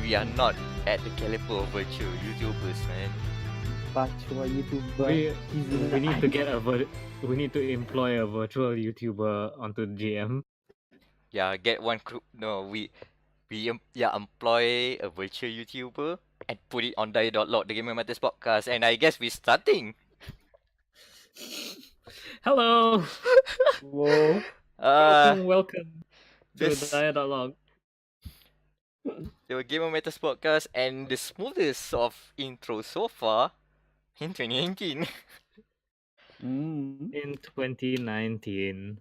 we are not at the caliber of virtual YouTubers, man. Virtual YouTuber. We need to get we need to employ a virtual YouTuber onto GM. Yeah, get one crew. No, we employ a virtual YouTuber and put it on dia.log, the Gamer Matters podcast, and I guess we're starting. Hello. Whoa. Welcome to this dia.log. the Gamer Matters podcast and the smoothest of intro so far in 2019. In 2019.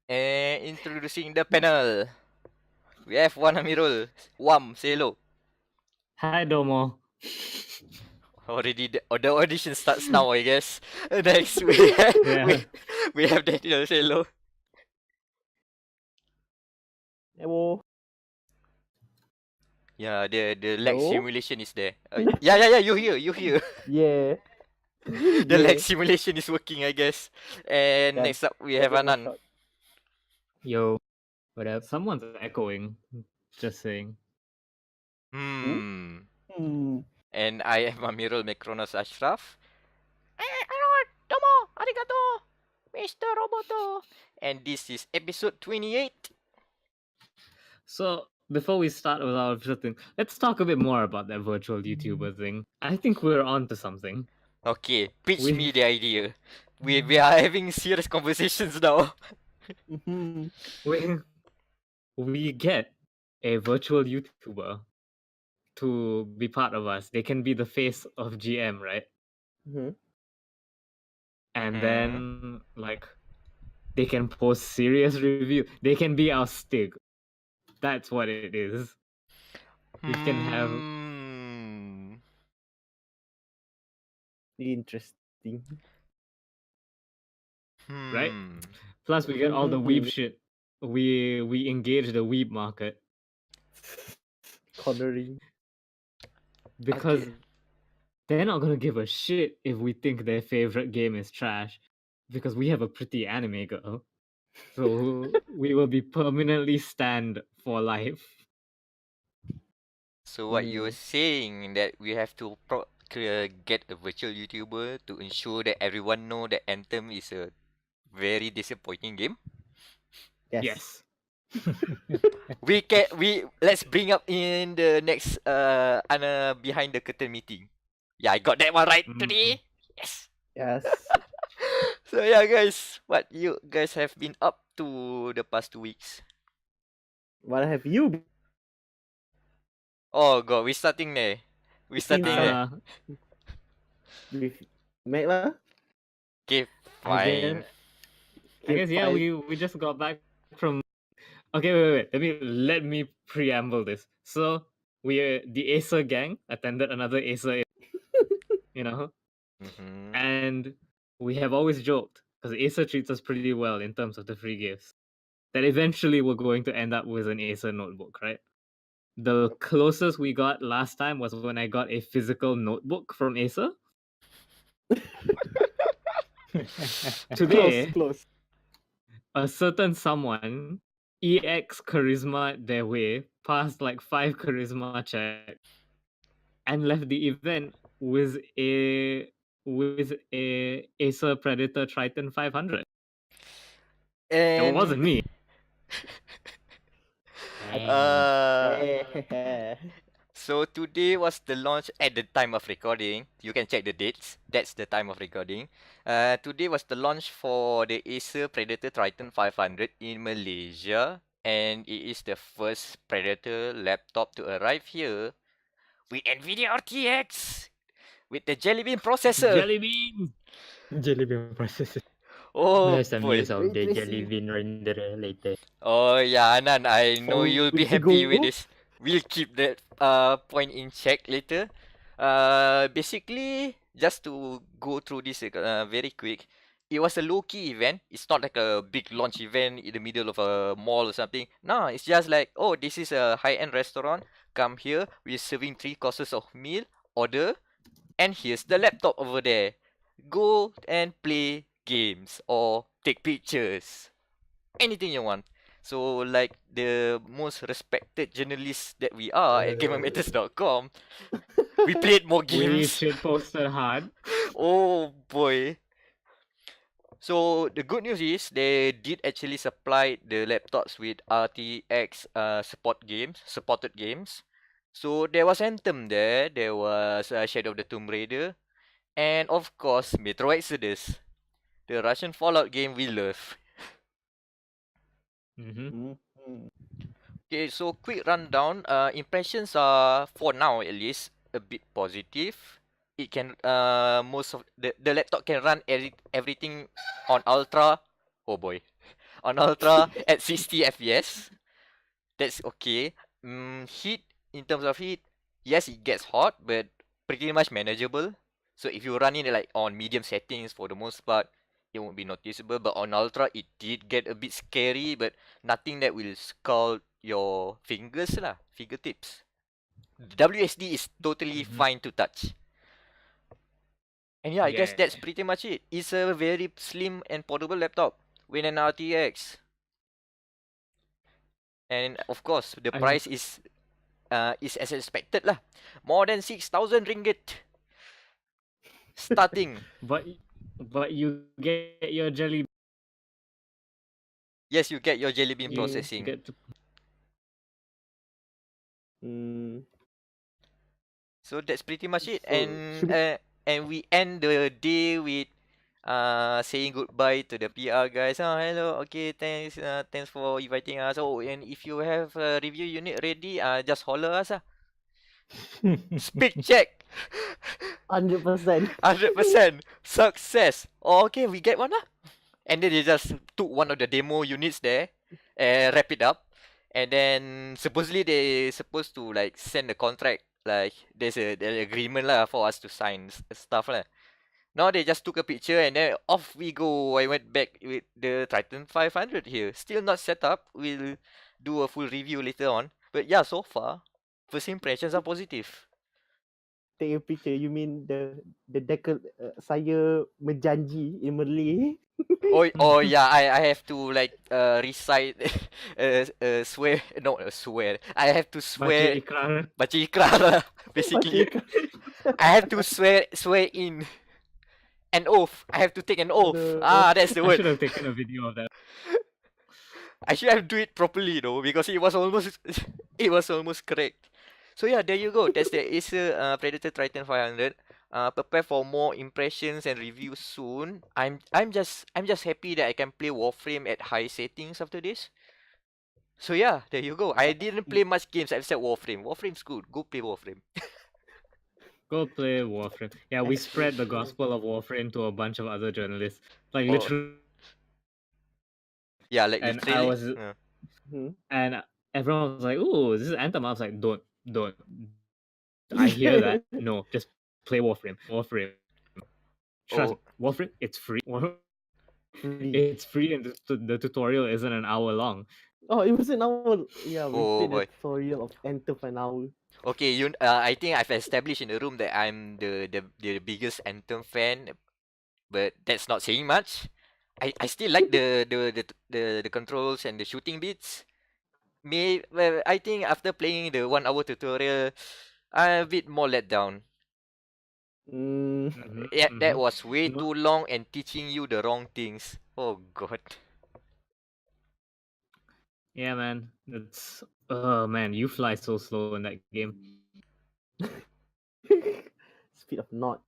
And introducing the panel, we have Wan Amirul. Wam, say hello. Hi Domo. Already the audition starts now, I guess. Next we have Danial, say hello. Hello. Yeah, the lag Hello? simulation is there. Yeah, you here. Yeah. The lag simulation is working, I guess. And next up we have Anan. Yo. What up? Someone's echoing. Just saying. And I am Amirul Mekronos Ashraf. Domo, arigato, Mr. Roboto. And this is episode 28. So before we start with our episode thing, let's talk a bit more about that virtual YouTuber thing. I think we're on to something. Okay, pitch me the idea. We are having serious conversations now. We get a virtual YouTuber to be part of us. They can be the face of GM, right? And then like they can post serious review. They can be our Stig. That's what it is. We can have Interesting. Right? Plus we get all the weeb shit. We engage the weeb market. Cornering. Because they're not gonna give a shit if we think their favorite game is trash. Because we have a pretty anime girl. So we will be permanently stand for life. So what you were saying that we have to get a virtual YouTuber to ensure that everyone know that Anthem is a very disappointing game? Yes. Let's bring up in the next behind the curtain meeting. Yeah, I got that one right today. Yes. So yeah, guys, what you guys have been up to the past 2 weeks? What have you been? Oh god, we're starting there. With Meck lah? Okay, fine. I guess yeah, we just got back from. Okay, wait. Let me preamble this. So the Acer gang attended another Acer, and we have always joked because Acer treats us pretty well in terms of the free gifts. That eventually we're going to end up with an Acer notebook, right? The closest we got last time was when I got a physical notebook from Acer. Today, close. A certain someone EX charisma their way passed like 5 charisma checks and left the event with a Acer Predator Triton 500. And it wasn't me. So today was the launch at the time of recording. You can check the dates. That's the time of recording. Today was the launch for the Acer Predator Triton 500 in Malaysia. And it is the first Predator laptop to arrive here with NVIDIA RTX with the Jelly Bean processor. Jelly Bean processor. Oh, There's some news of the Jelly Bean renderer later. Oh yeah, Anan, I know you'll be happy with this. We'll keep that point in check later. Basically, just to go through this very quick, it was a low-key event. It's not like a big launch event in the middle of a mall or something. No, it's just like, oh, this is a high-end restaurant. Come here, we're serving 3 courses of meal, order, and here's the laptop over there. Go and play games or take pictures. Anything you want. So like the most respected journalists that we are at GamerMatters.com, we played more We games. shit posted hard. Oh boy. So the good news is they did actually supply the laptops with RTX supported games. So there was Anthem there was Shadow of the Tomb Raider, and of course Metro Exodus, the Russian Fallout game we love. Mm-hmm. Okay, so quick rundown. Impressions are, for now at least, a bit positive. It can most of the laptop can run everything on ultra. Oh boy, on ultra at 60 FPS. That's okay. Heat, in terms of heat, yes, it gets hot, but pretty much manageable. So if you run it like on medium settings, for the most part, it won't be noticeable. But on ultra, it did get a bit scary, but nothing that will scald your fingertips. WSD is totally fine to touch. And yeah, I guess that's pretty much it. It's a very slim and portable laptop with an RTX. And of course, the price is as expected lah. More than 6,000 ringgit. Starting. But you get your jelly. Yes, you get your Jelly Bean You processing. get to... So that's pretty much it. So, And we end the day with saying goodbye to the PR guys. Oh, hello. Okay, thanks for inviting us. Oh, and if you have a review unit ready, just holler us. Speak check. 100%. 100% success. Oh, okay, we get one lah. And then they just took one of the demo units there and wrap it up. And then supposedly they supposed to like send the contract. Like there's an agreement lah for us to sign stuff lah. Now they just took a picture and then off we go. I went back with the Triton 500 here. Still not set up. We'll do a full review later on. But yeah, so far, first impressions are positive. Take a picture. You mean the saya menjanji in Malay? Oh yeah, I have to like recite swear, no swear. I have to swear baca ikrar lah, basically. I have to swear in an oath. I have to take an oath. That's the I word. should have taken a video of that. I should have do it properly though, because it was almost correct. So yeah, there you go. That's the Acer Predator Triton 500. Prepare for more impressions and reviews soon. I'm just happy that I can play Warframe at high settings after this. So yeah, there you go. I didn't play much games except Warframe. Warframe's good. Go play Warframe. Go play Warframe. Yeah, we spread the gospel of Warframe to a bunch of other journalists. Like literally. Yeah, like and literally. I was, and everyone was like, "Ooh, this is Anthem." I was like, "Don't." I hear that. No, just play Warframe. Trust me, Warframe. It's free. It's free, and the tutorial isn't an hour long. Oh, it was an hour. Yeah, we played boy. the tutorial of Anthem for an hour. Okay, I think I've established in the room that I'm the biggest Anthem fan, but that's not saying much. I still like the controls and the shooting bits. Well, I think after playing the 1 hour tutorial, I'm a bit more let down. Yeah, that was way too long and teaching you the wrong things. Oh god. Yeah, man. It's man, you fly so slow in that game. Speed of not.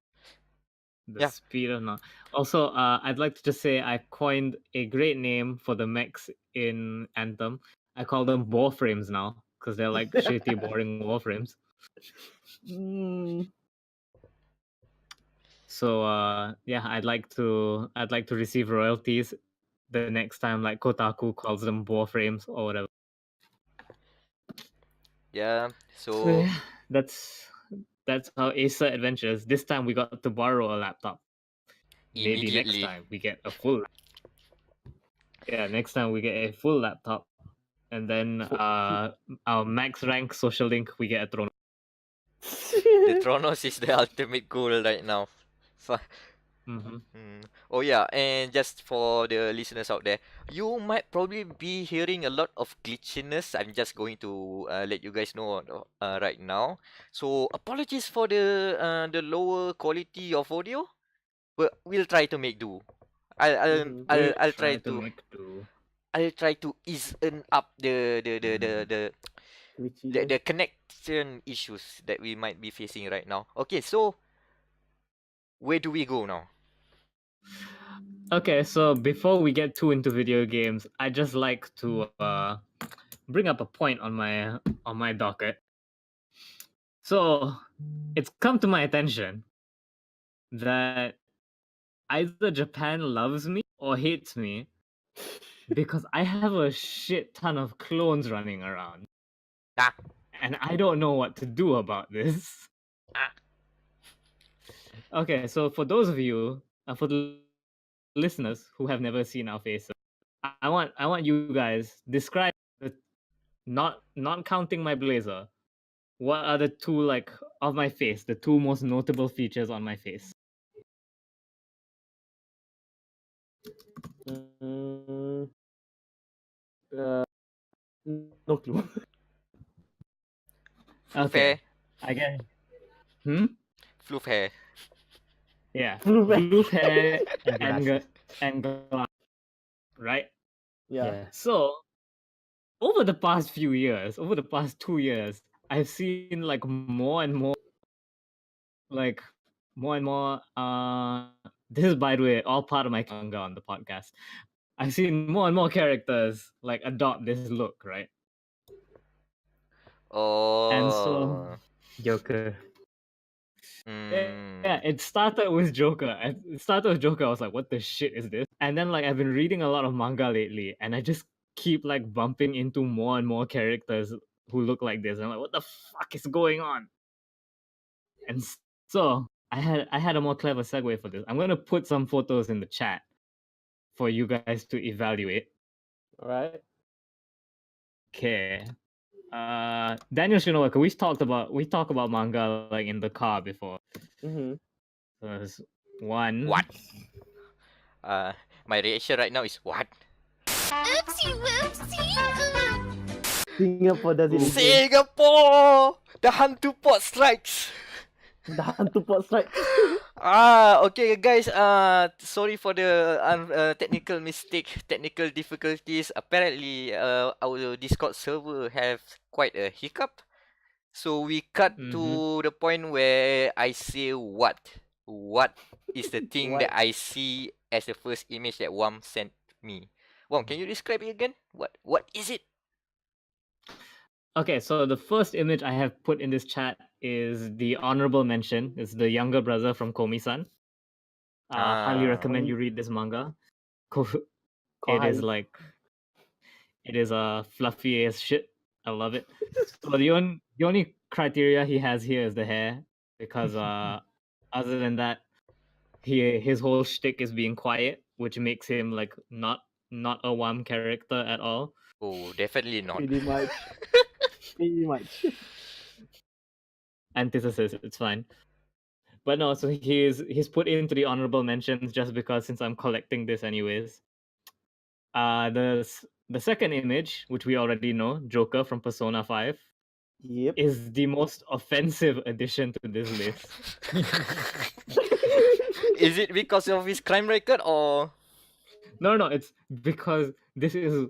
The speed of not. Also, I'd like to just say I coined a great name for the mechs in Anthem. I call them warframes now because they're like shitty, boring warframes. So yeah, I'd like to receive royalties the next time like Kotaku calls them warframes or whatever. Yeah. So yeah, that's how Acer adventures. This time we got to borrow a laptop. Maybe next time we get a full. Yeah, next time we get a full laptop, and then our max rank social link we get a Tronos. The Tronos is the ultimate goal right now. Oh yeah, and just for the listeners out there, you might probably be hearing a lot of glitchiness. I'm just going to let you guys know right now. So apologies for the lower quality of audio, but we'll try to make do. I'll try Try to to make do. I'll try to ease up Glitchiness. the connection issues that we might be facing right now. Okay, so where do we go now? Okay, so before we get too into video games, I just like to bring up a point on my docket. So it's come to my attention that either Japan loves me or hates me because I have a shit ton of clones running around. Ah. And I don't know what to do about this. Ah. Okay, so for those of you, for the listeners who have never seen our faces, I want you guys describe the not counting my blazer. What are the two like of my face, the two most notable features on my face? Mm, uh, no clue. Floof Okay, hair. I get. Floof hair. Yeah, Floof hair. blue hair And glasses. and glass, right? Yeah. So over the past few years, over the past 2 years, I've seen like more and more. This is, by the way, all part of my manga on the podcast. I've seen more and more characters like adopt this look, right? And so Oh. Joker. yeah, it started with Joker. It started with Joker. I was like, what the shit is this? And then like I've been reading a lot of manga lately, and I just keep like bumping into more and more characters who look like this. I'm like, what the fuck is going on? And so I had a more clever segue for this. I'm gonna put some photos in the chat for you guys to evaluate. All right. Okay. Daniel Shinoa, we talk about manga like in the car before. Mm-hmm. So there's one. What? My reaction right now is what? Oopsie whoopsie. Singapore does it again. Singapore! The hantu pot strikes! The hantu pot strike. Okay guys, sorry for the technical mistake, technical difficulties. Apparently, our Discord server have quite a hiccup. So we cut to the point where I say what? What is the thing that I see as the first image that Wam sent me? Wam, can you describe it again? What is it? Okay, so the first image I have put in this chat is the honorable mention. It's the younger brother from Komi-san. Highly recommend you read this manga. It is like, it is fluffy as shit. I love it. So the only criteria he has here is the hair, because other than that, his whole shtick is being quiet, which makes him like not a Wam character at all. Oh, definitely not. Pretty much. Pretty much. Antithesis, it's fine. But no, so he's put into the honorable mentions just because, since I'm collecting this anyways. The second image, which we already know, Joker from Persona 5, Yep. is the most offensive addition to this list. Is it because of his crime record or? No, it's because this is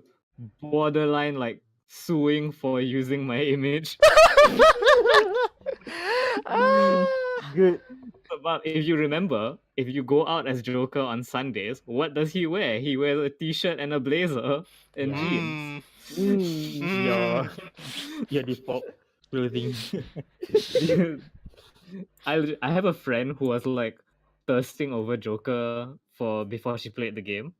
borderline like suing for using my image. Good. But if you remember, if you go out as Joker on Sundays, what does he wear? He wears a t-shirt and a blazer and jeans. Your default clothing. I have a friend who was like thirsting over Joker before she played the game.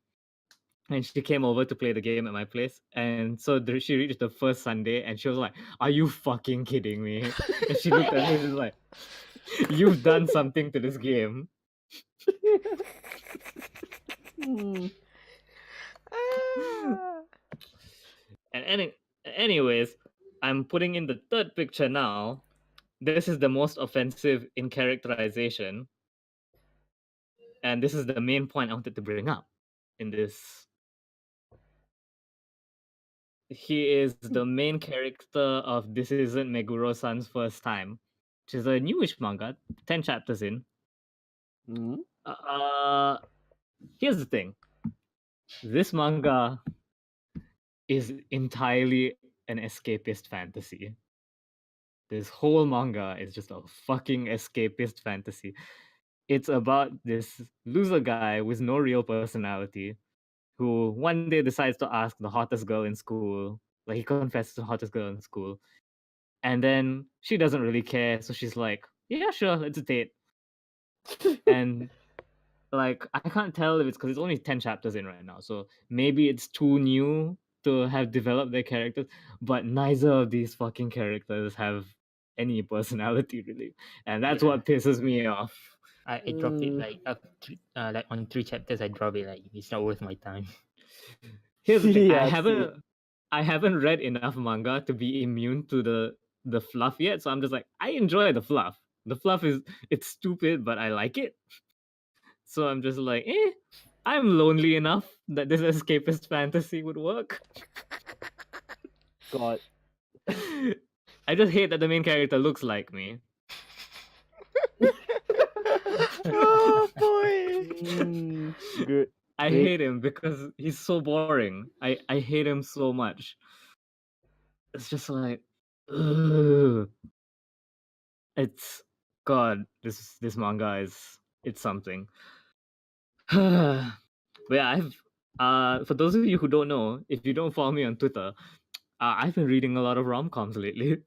And she came over to play the game at my place. And so she reached the first Sunday and she was like, "Are you fucking kidding me?" And she looked at me and was like, "You've done something to this game." And anyways, I'm putting in the third picture now. This is the most offensive in characterization. and this is the main point I wanted to bring up in this. He is the main character of This Isn't Meguro-san's First Time, which is a newish manga, 10 chapters in. Hmm? Here's the thing. This manga is entirely an escapist fantasy. This whole manga is just a fucking escapist fantasy. It's about this loser guy with no real personality who one day decides to ask the hottest girl in school. Like, he confesses to the hottest girl in school. And then she doesn't really care. So she's like, yeah, sure, let's date. And like, I can't tell if it's because it's only 10 chapters in right now. So maybe it's too new to have developed their characters. But neither of these fucking characters have any personality, really. And that's what pisses me off. I dropped it Mm. like on 3 chapters. I dropped it like it's not worth my time. Here's the thing. Yeah, I haven't read enough manga to be immune to the fluff yet. So I'm just like, I enjoy the fluff. The fluff it's stupid, but I like it. So I'm just like, I'm lonely enough that this escapist fantasy would work. God. I just hate that the main character looks like me. Oh boy. Good. I Great. hate him because he's so boring. I hate him so much. It's just like, ugh. It's God. This manga it's something. But yeah, for those of you who don't know, if you don't follow me on Twitter, I've been reading a lot of rom-coms lately.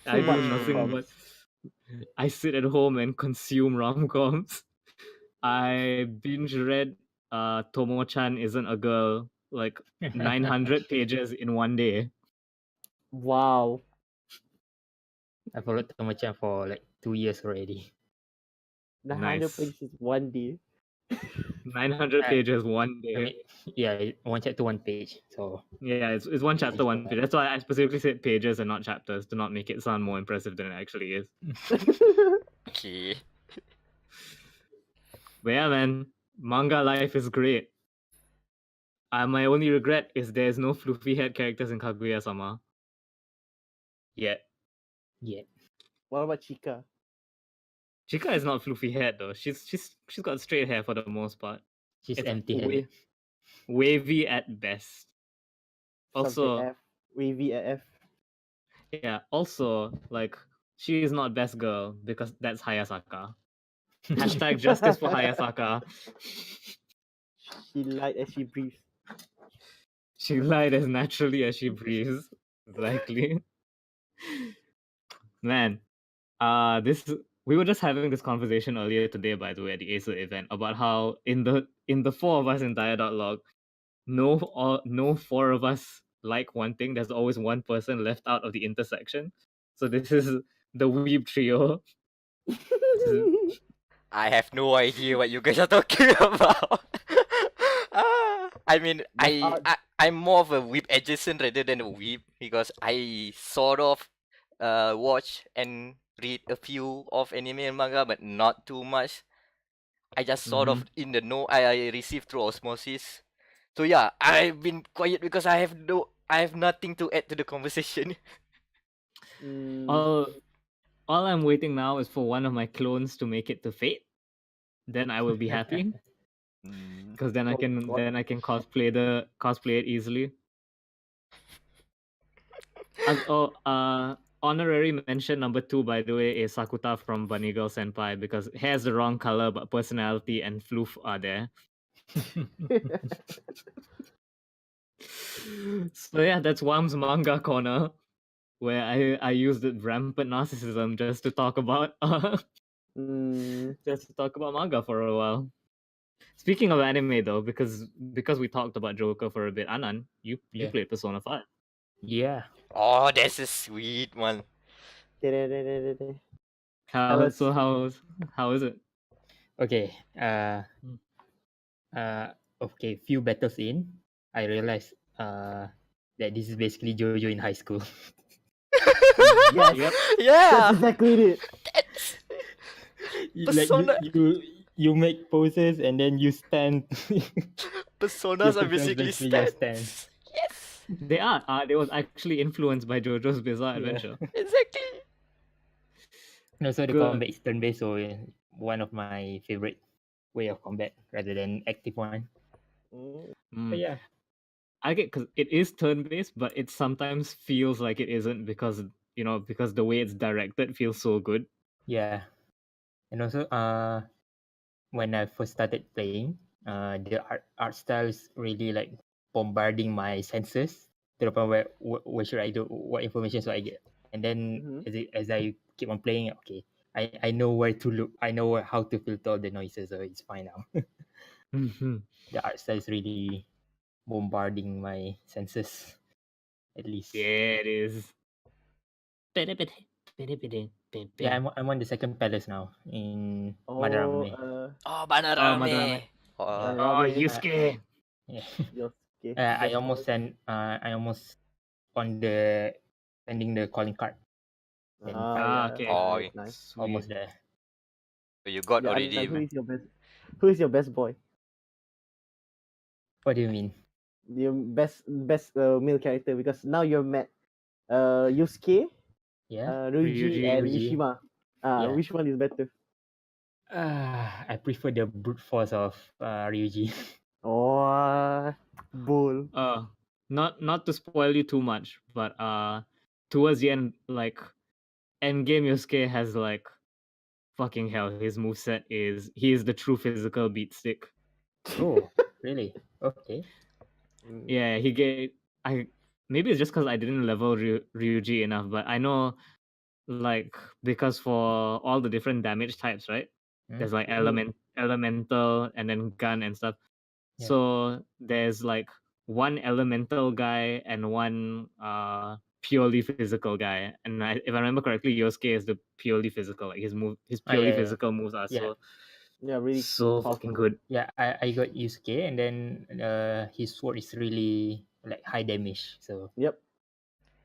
I do nothing but I sit at home and consume rom-coms. I binge read Tomo-chan Isn't a Girl, like 900 pages in one day. Wow. I followed Tomo-chan for like 2 years already. 900 Nice. pages one day. 900 pages one day. I mean, yeah, 1 chapter 1 page. So Yeah, it's one chapter, one page. That's why I specifically said pages and not chapters to not make it sound more impressive than it actually is. Okay. But yeah, man, manga life is great. My only regret is there's no floofy head characters in Kaguya-sama. Yet. yeah. What about Chika? Chika is not floofy head though. She's got straight hair for the most part. She's It's empty-headed. wavy at best. Something Also, F. Wavy AF. yeah, also, like, she is not best girl because that's Hayasaka. Hashtag justice for Hayasaka. She lied as she breathes. She lied as naturally as she breathes. Exactly. Man, we were just having this conversation earlier today, by the way, at the Acer event about how in the 4 of us in dia.log, no 4 of us like one thing. There's always one person left out of the intersection. So this is the weeb trio. I have no idea what you guys are talking about. I mean, I'm more of a weeb adjacent rather than a weeb because I sort of watch and read a few of anime and manga, but not too much. I just sort of in the know. I receive through osmosis. So yeah, I've been quiet because I have nothing to add to the conversation. All I'm waiting now is for one of my clones to make it to Fate. Then I will be happy. Because then I can cosplay it easily. Honorary mention number 2, by the way, is Sakuta from Bunny Girl Senpai because hair's the wrong color, but personality and floof are there. So yeah, that's Wam's Manga Corner, where I used the rampant narcissism just to talk about manga for a while. Speaking of anime though, because we talked about Joker for a bit, Anan, you played Persona 5. Yeah. Oh, that's a sweet one. How is it? Okay. Okay. Few battles in, I realized that this is basically JoJo in high school. Yes. Yep. Yeah. That's exactly it. Like Persona- you you make poses and then you stand. Personas are Your personas basically basically your stands. Yes, They are. They was actually influenced by JoJo's Bizarre Yeah. Adventure. exactly. And also the Good. combat is turn-based, so one of my favorite way of combat rather than active one. Mm. But Mm. yeah, I get because it is turn-based, but it sometimes feels like it isn't because because the way it's directed feels so good. yeah. And also, when I first started playing, the art style is really like bombarding my senses to the point where what should I do? What information should I get? And then Mhm. as I keep on playing, okay, I know where to look. I know how to filter all the noises, so it's fine now. Mhm. The art style is really bombarding my senses, at least. Yeah, it is. Yeah, I'm on the second palace now in Oh, Madarame. Oh, Oh, Banarame. Madarame. Oh, Oh, Banarame. Yusuke. Yeah. Yosuke. I Best almost boy. sent I almost on the sending the calling card. Then Ah, fight. yeah. Okay. oh, Nice, nice. Almost Sweet. there. you got Yeah, already. Anan, who is your best? Who is your best boy? What do you mean? Your best male character, because now you're met Yusuke, Yeah. Ryuji, and Ryuji. Mishima. Yeah. Which one is better? I prefer the brute force of Ryuji. Oh, bull. Not to spoil you too much, but towards the end, like endgame Yusuke has like fucking hell. His moveset he is the true physical beat stick. Oh, really? Okay. Mm. Yeah, maybe it's just because I didn't level Ryuji enough, but I know like because for all the different damage types, right? There's like Mhm. elemental and then gun and stuff. Yeah. So there's like one elemental guy and one purely physical guy. And if I remember correctly, Yosuke is the purely physical. Like his purely yeah. physical moves are Yeah. Yeah, really so powerful. fucking good. Yeah, I got Yusuke, and then his sword is really like high damage. So Yep.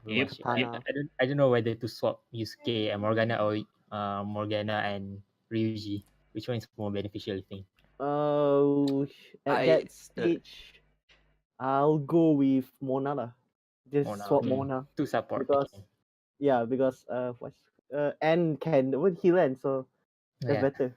Yep, Katana. I don't know whether to swap Yusuke and Morgana or Morgana and Ryuji. Which one is more beneficial, I think? At I- that stage, I'll go with Mona lah. Just Mona, swap okay. Mona. To support. Because because N can heal and so that's Yeah. better.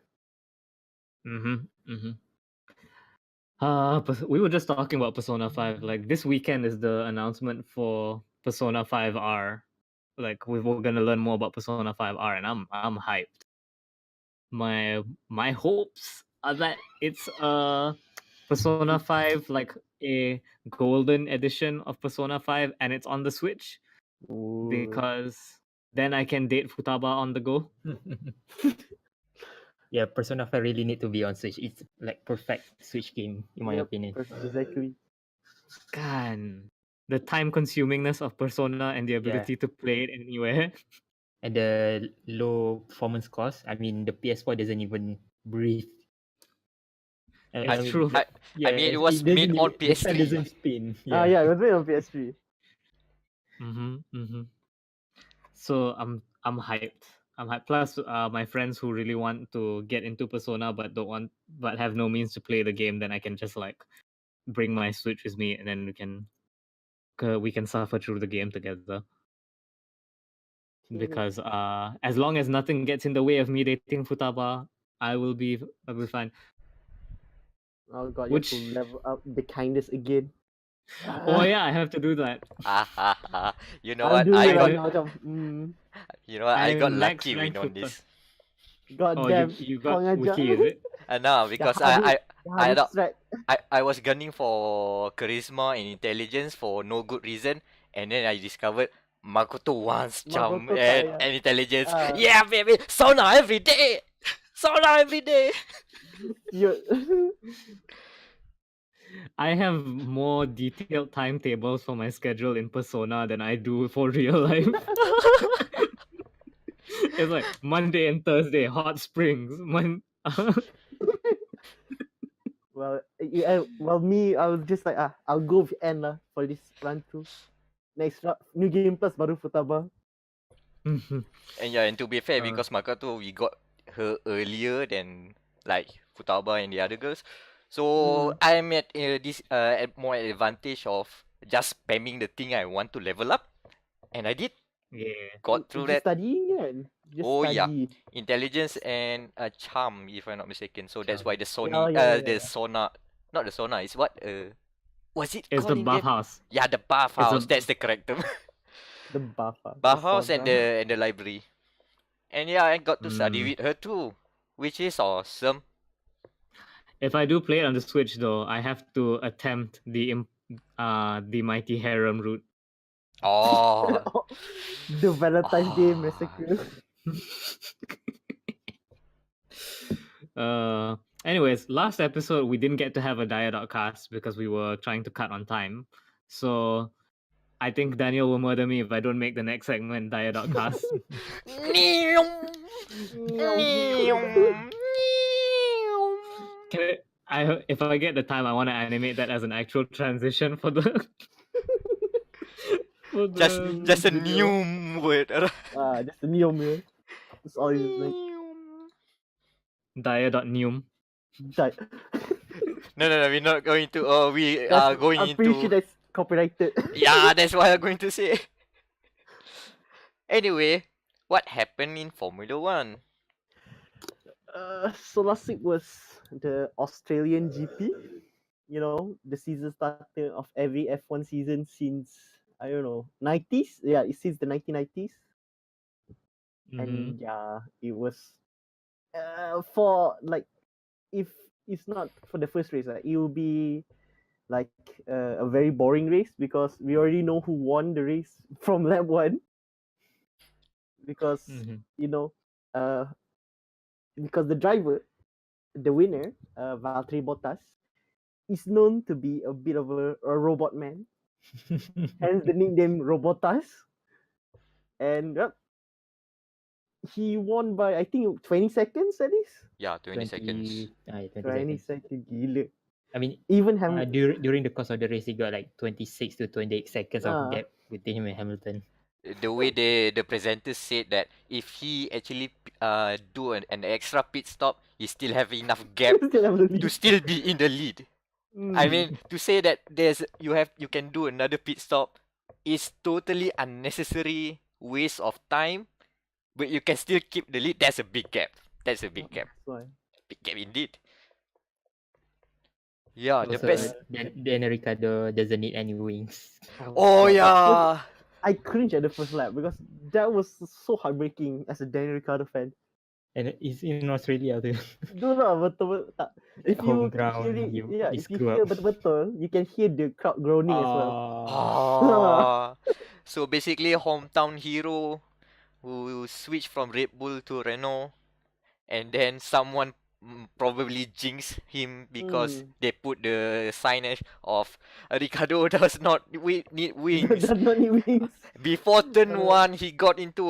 We were just talking about Persona 5. Like this weekend is the announcement for Persona 5R. Like we're gonna learn more about Persona 5R, and I'm hyped. My hopes are that it's Persona 5, like a golden edition of Persona 5, and it's on the Switch Ooh. because then I can date Futaba on the go. Yeah, Persona 5 really need to be on Switch. It's like perfect Switch game in my opinion. Exactly. Can the time consumingness of Persona and the ability to play it anywhere. And the low performance cost. I mean, the PS4 doesn't even breathe. It's true. I mean, it was made on The fan PS3. doesn't spin. Yeah, it was made on PS3. So I'm hyped. I'm hyped. Plus, my friends who really want to get into Persona but have no means to play the game, then I can just like bring my Switch with me, and then we can suffer through the game together. Because as long as nothing gets in the way of me dating Futaba, I'll be fine. Oh god, you have to level up the kindness again. Oh yeah, I have to do that. You know I'm what? doing I it got right now, macam, you know what? I got I'm max lucky rank win on Futa. this. God Oh, damn. you got kau ngajar. wiki, is it? No, because hardest I strat. I was gunning for charisma and intelligence for no good reason, and then I discovered Makoto wants charm Makoto tak payah. and intelligence. Ah. Yeah, baby, sauna every day, sauna every day. You- I have more detailed timetables for my schedule in Persona than I do for real life. It's like Monday and Thursday, hot springs. well, me, I was just like, I'll go with N lah for this run through. Next New Game Plus baru Futaba. And yeah, and to be fair, because Makoto we got her earlier than like Futaba and the other girls. So I'm at this at more advantage of just spamming the thing I want to level up, and I did. Yeah. Got through Just that. studying kan? Just Oh yeah, study. intelligence and charm, if I'm not mistaken. So that's why the Sony, yeah. the Sona, not the Sona. It's what? Was it It's called the in buff game? house. Yeah, the buff It's a- house. That's the correct term. The buff. Buff house and the library. And yeah, I got to study Mm. with her too, which is awesome. If I do play it on the Switch though, I have to attempt the Mighty Harem route. Oh, The Valentine's Day massacre. Anyways, last episode we didn't get to have a dia.cast because we were trying to cut on time. So I think Daniel will murder me if I don't make the next segment dia.cast. If I get the time, I want to animate that as an actual transition for the. just a new word. Just the neom ya. That's all it's like. Dia.neum. No, we're not going to. Oh, we are going I'm pretty sure into. that's copyrighted. Yeah, that's what I'm going to say. Anyway, what happened in Formula One? So last week was the Australian GP. You know, the season starter of every F1 season since, I don't know, 90s? Yeah, it's since the 1990s. And yeah, it was for like, if it's not for the first race, it will be like a very boring race because we already know who won the race from lap 1. Because you know, because the driver, the winner, Valtteri Bottas, is known to be a bit of a robot man. Hence the nickname Robottas. And he won by, I think, 20 seconds at least. Yeah, 20 seconds. 20 seconds, gila. I mean, Even during the course of the race, he got like 26 to 28 seconds of Ah. gap between him and Hamilton. The way the presenters said that if he actually do an extra pit stop, he still have enough gap Still have the to lead. still be in the lead. I mean, to say that you can do another pit stop is totally unnecessary waste of time, but you can still keep the lead. That's a big gap. That's a big gap. That's why. Big gap indeed. Yeah, the Also, best. Daniel Ricciardo doesn't need any wings. Oh God. yeah. I cringe at the first lap because that was so heartbreaking as a Daniel Ricciardo fan. And he's in Australia too. No, betul-betul tak. If you Home ground, hear it, he if you screw hear up. betul-betul, you can hear the crowd groaning as well. Ah. So basically, hometown hero who switched from Red Bull to Renault, and then someone probably jinxed him because they put the signage of Ricardo does not need wings. Does not need wings. Before turn 1, he got into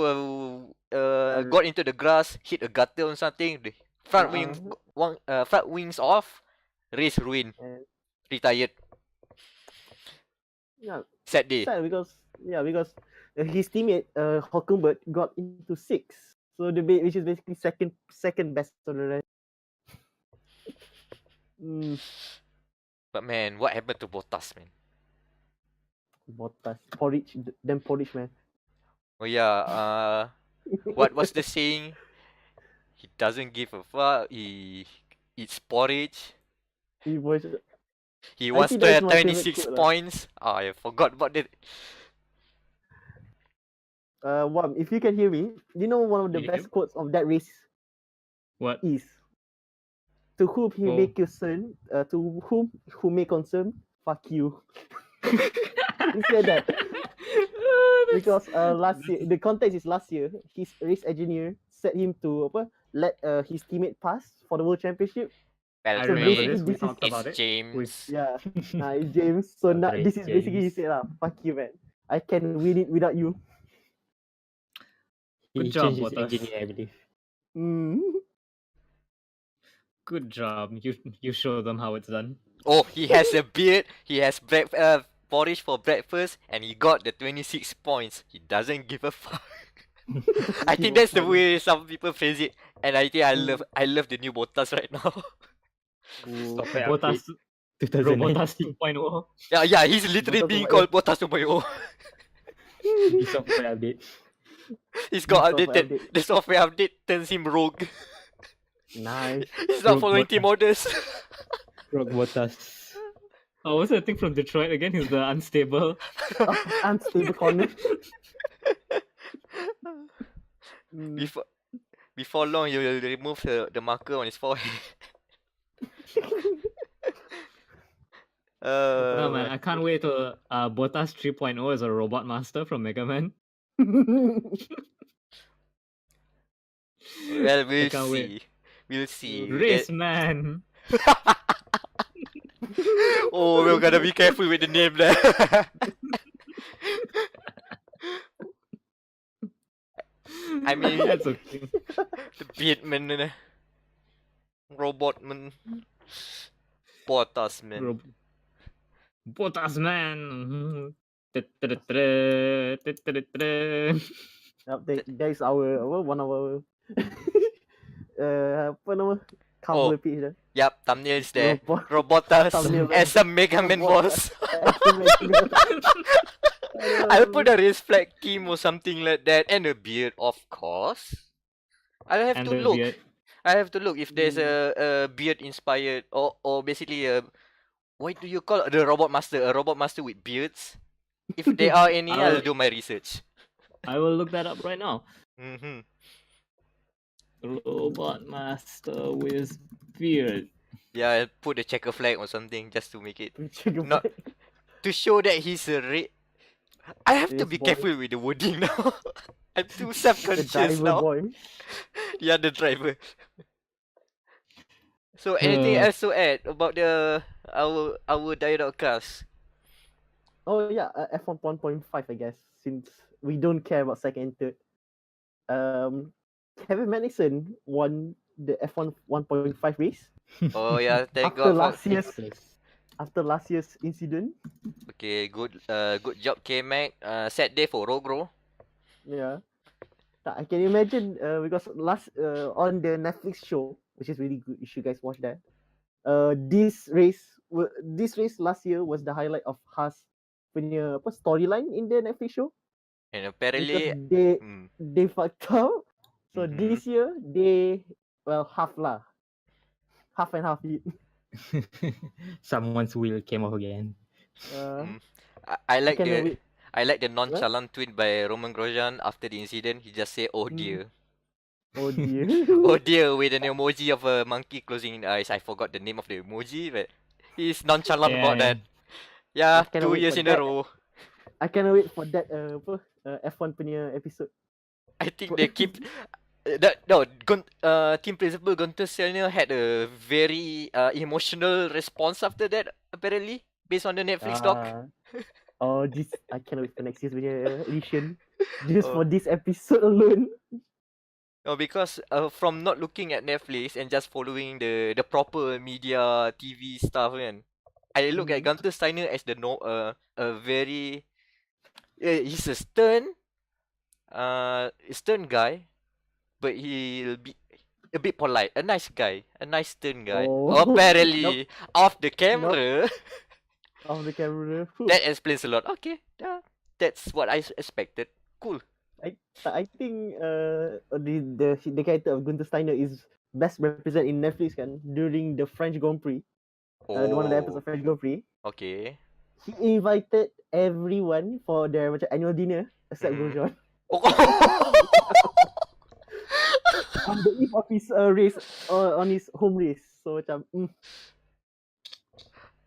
the grass, hit a gutter or something. The front wings off, race ruined, And, retired. yeah, Sad day. sad because his teammate Hockenberg got into 6, so which is basically second best on the rest. But man, what happened to Bottas, man? Bottas, porridge man. Oh yeah, what was the saying? He doesn't give a fuck. He eats porridge. He was. He I wants think to that's have my favorite 26 quote lah. points. Oh, I forgot about that. Wam, if you can hear me, you know one of the Yeah. best quotes of that race What? is, "To whom he Oh. may concern, to who may concern, fuck you." He said that because last year, the context is last year, his race engineer set him to let his teammate pass for the world championship. Well, I So remember basically this. We this is- talked about it's it. James. Yeah, it's James. So now Right, this is basically he James. said fuck you man. I can win it without you. He Good job, changed his Bottas. engineer, I believe. Good job. You show them how it's done. Oh, he has a beard. He has porridge for breakfast, and he got the 26 points. He doesn't give a fuck. I think that's the way some people phrase it, and I think I love the new Bottas right now. Ooh. Software Bortas, update Robottas 2019. 2.0. Yeah, he's literally Bortas being 2.0. called Bortas 2.0. The software update. He's got Software updated. update. The software update turns him rogue. Nice. He's not Rogue following team Bortas. orders. Robottas. Oh, what's that thing from Detroit again? He's the unstable. Unstable corner. Mm. Before long, you will remove the marker on his forehead. No, man, Uh, I can't wait till Bortas 3.0 is a robot master from Mega Man. well, we'll can't wait. see. We'll see. Race Man. Oh, we're gonna be careful with the name there. I mean, That's okay. the Beatman, Robotman, Bortas man. Bortas Man. Yup, that is our one of our apa nama cover page dah. Yup, thumbnail is there. Robot- Robottas thumbnail as a Mega Man boss. Robottas. I'll put a race flag team or something like that, and a beard, of course. I'll have And to the look. beard. I have to look if there's a beard inspired or basically a what do you call the robot master? A robot master with beards. If there are any, I'll do my research. I will look that up right now. Mm-hmm. Robot master with beard. Yeah, I'll put a checker flag or something just to make it Check Not- to show that he's a I have to Race be boy. careful with the wording now. I'm too the self-conscious driver now. boy. Yeah, the driver. So anything else to add about our dia.cast? Oh yeah, F1 1.5 I guess, since we don't care about second and third. Kevin Madison won the F1 1.5 race Oh yeah, thank after God. after last year's incident. Okay, good job, K-Mac. Sad day for Rogro. Yeah. I can imagine because last on the Netflix show, which is really good, you should guys watch that. This race last year was the highlight of Haas punya storyline in the Netflix show. And Because apparently, they fucked up. So Mhm. this year they half and half it. Someone's wheel came off again. I like cannot the wait. I like the nonchalant tweet by Roman Grosjean after the incident. He just said, "Oh dear, Oh dear. oh dear," with an emoji of a monkey closing his eyes. I forgot the name of the emoji, but he's nonchalant about that. Yeah, I cannot 2 wait years for in a that. row. I cannot wait for that F1 punya episode. I think they keep team principal Gunter Selner had a very emotional response after that, apparently, based on the Netflix doc. I cannot wait for next year's punya edition. Just Oh. for this episode alone. No, because from not looking at Netflix and just following the proper media TV stuff, man, I look at Gunter Steiner as a very he's a stern guy, but he'll be a bit polite, a nice guy, a nice stern guy. Oh. Apparently, off the camera, Off the camera. that explains a lot. Okay, yeah, that's what I expected. Cool. I think the character of Gunther Steiner is best represented in Netflix kan during the French Grand Prix. One of the episodes of French Grand Prix. Okay. He invited everyone for their macam annual dinner except Grosjean. On the eve of his race, on his home race. So macam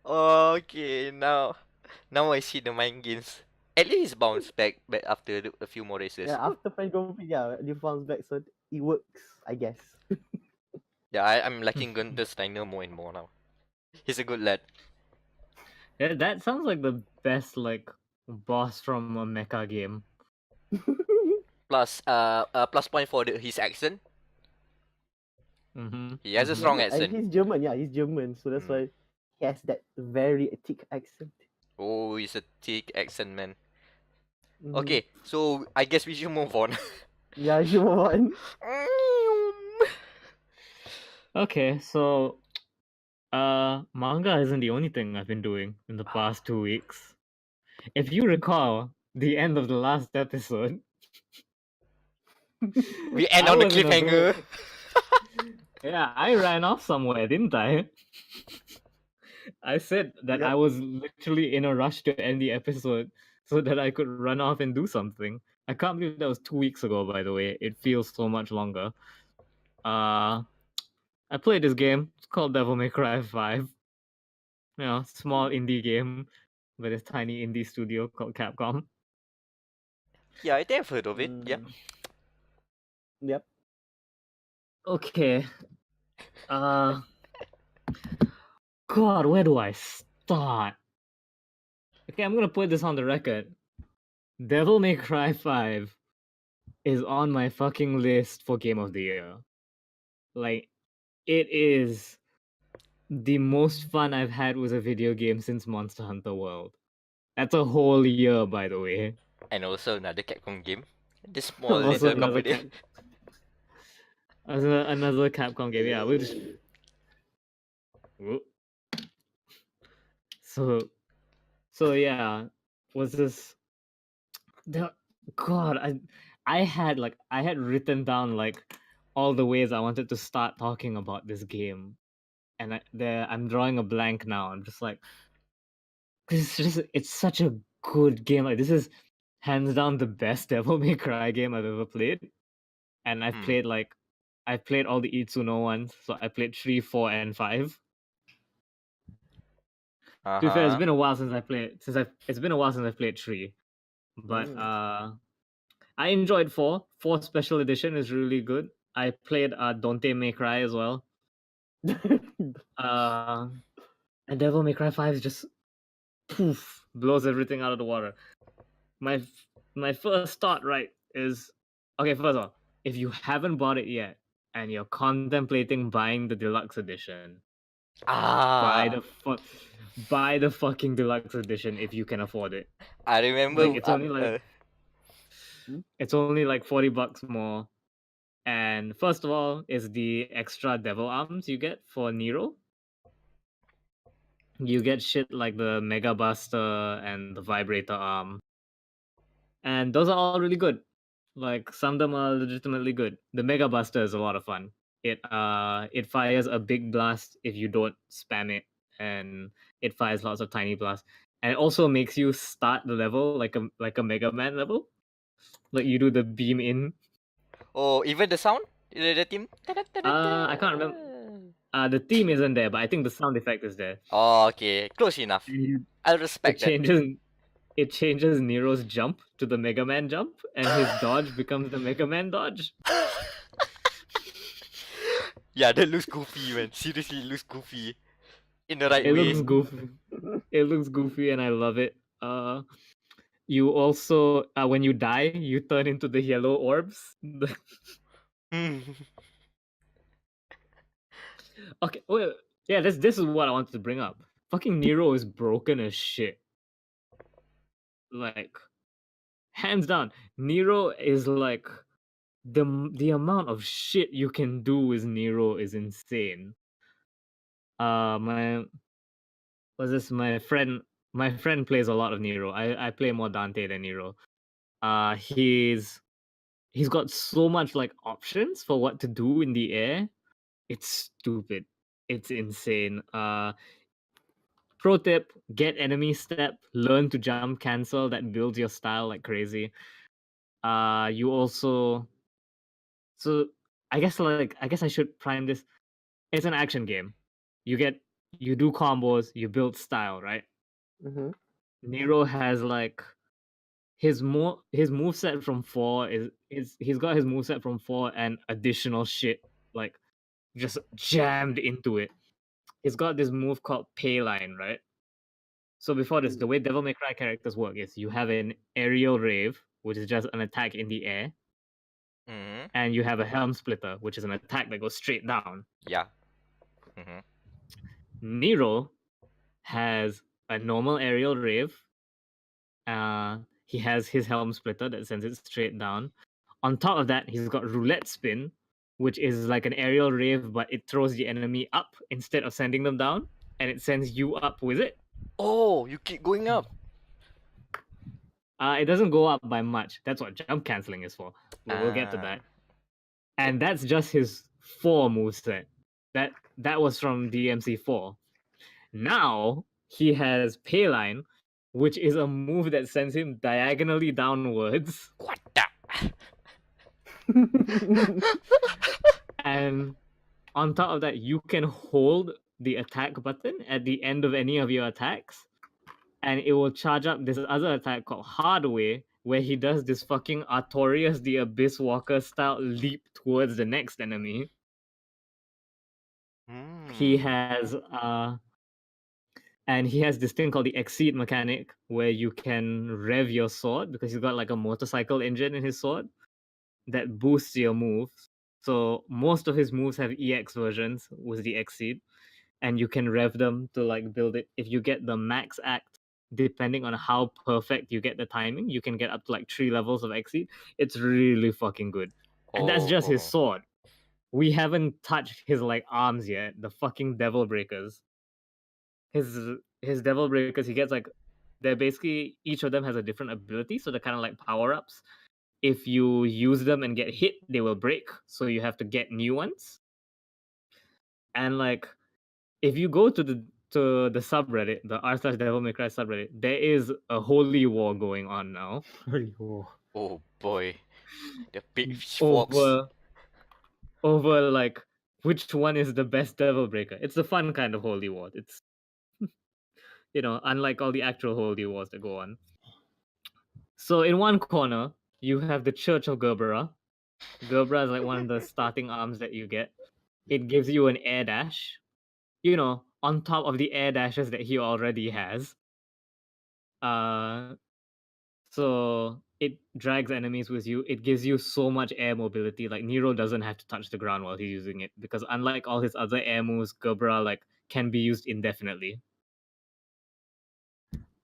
Okay, now I see the mind games. At least bounce back after a few more races. yeah, after French Grand Prix, yeah, they bounce back, so it works, I guess. Yeah, I'm liking Gunther Steiner more and more now. He's a good lad. Yeah, that sounds like the best boss from a mecha game. Plus point for his accent. Mm-hmm. He has a strong accent. He's German, yeah, he's German, so that's why he has that very thick accent. Oh, he's a thick accent, man. Mhm. Okay, so I guess we should move on. Yeah, you want? Okay, so Manga isn't the only thing I've been doing in the past 2 weeks. If you recall the end of the last episode, We end I on a was in a cliffhanger. yeah, I ran off somewhere, didn't I? I said that Yep. I was literally in a rush to end the episode so that I could run off and do something. I can't believe that was 2 weeks ago, by the way. It feels so much longer. I played this game. It's called Devil May Cry 5. You know, small indie game by this tiny indie studio called Capcom. Yeah, I think I've heard of it. Yeah. Yep. Okay. God, where do I start? Okay, I'm gonna put this on the record. Devil May Cry 5 is on my fucking list for Game of the Year. Like, it is the most fun I've had with a video game since Monster Hunter World. That's a whole year, by the way. And also another Capcom game. The small Also little another company. another Capcom game. Yeah, we'll just. Whoop. So yeah, was this? God, I had written down like all the ways I wanted to start talking about this game, and I'm drawing a blank now. I'm just like, it's such a good game. Like, this is hands down the best Devil May Cry game I've ever played, and I've played all the Itsuno ones. So I played 3, 4, and 5. To be fair, it's been a while since I've played 3, but I enjoyed 4. 4 Special Edition is really good. I played Dante May Cry as well. And Devil May Cry 5 is just poof, blows everything out of the water. My first thought, right, is okay, first of all, if you haven't bought it yet and you're contemplating buying the deluxe edition, buy the fucking deluxe edition if you can afford it. I remember. Like, it's only like $40 more. And first of all, is the extra devil arms you get for Nero. You get shit like the Mega Buster and the Vibrator arm. And those are all really good. Like, some of them are legitimately good. The Mega Buster is a lot of fun. It fires a big blast if you don't spam it, and it fires lots of tiny blasts. And it also makes you start the level like a Mega Man level. Like, you do the beam in. Oh, even the sound? The theme? I can't remember. The theme isn't there, but I think the sound effect is there. Oh, okay. Close enough. I'll respect that. It changes Nero's jump to the Mega Man jump, and his dodge becomes the Mega Man dodge. Yeah, that looks goofy, man. Seriously, it looks goofy. In the right It way. looks goofy. It looks goofy, and I love it. You also, when you die, you turn into the yellow orbs. Okay, wait, yeah, this is what I wanted to bring up. Fucking Nero is broken as shit. Like, hands down, Nero is like the amount of shit you can do with Nero is insane. My friend plays a lot of Nero. I play more Dante than Nero. He's got so much like options for what to do in the air. It's stupid. It's insane. Pro tip, get enemy step, learn to jump cancel, that builds your style like crazy. You also, so I guess I should prime this. It's an action game. You do combos, you build style, right? Nero has like his moveset from 4 is he's got his moveset from 4 and additional shit like just jammed into it. He's got this move called Payline, right? So before this, the way Devil May Cry characters work is you have an aerial rave, which is just an attack in the air, and you have a helm splitter, which is an attack that goes straight down. Yeah. Nero has a normal aerial rave. He has his helm splitter that sends it straight down. On top of that, he's got roulette spin, which is like an aerial rave, but it throws the enemy up instead of sending them down, and it sends you up with it. Oh, you keep going up. It doesn't go up by much. That's what jump canceling is for. We'll get to Ah. that. And that's just his 4 moveset. That was from DMC4. Now he has Payline, which is a move that sends him diagonally downwards. What the? And on top of that, you can hold the attack button at the end of any of your attacks, and it will charge up this other attack called Hardway, where he does this fucking Artorias the Abyss Walker style leap towards the next enemy. He has and he has this thing called the Exceed mechanic, where you can rev your sword because he's got like a motorcycle engine in his sword that boosts your moves. So most of his moves have EX versions with the Exceed, and you can rev them to like build it. If you get the max act, depending on how perfect you get the timing, you can get up to like 3 levels of Exceed. It's really fucking good. And that's just his sword. We haven't touched his like arms yet. The fucking Devil Breakers. His Devil Breakers, he gets like, they're basically, each of them has a different ability, so they're kind of like power-ups. If you use them and get hit, they will break, so you have to get new ones. And like, if you go to the subreddit, the r/Devil May Cry subreddit, there is a holy war going on now Oh boy, the big fox. over like which one is the best Devil Breaker. It's a fun kind of holy war. It's unlike all the actual holy wars that go on. So in one corner, you have the Church of Gerbera. Gerbera is like one of the starting arms that you get. It gives you an air dash, on top of the air dashes that he already has. So it drags enemies with you. It gives you so much air mobility. Like Nero doesn't have to touch the ground while he's using it, because unlike all his other air moves, Gerbera like can be used indefinitely.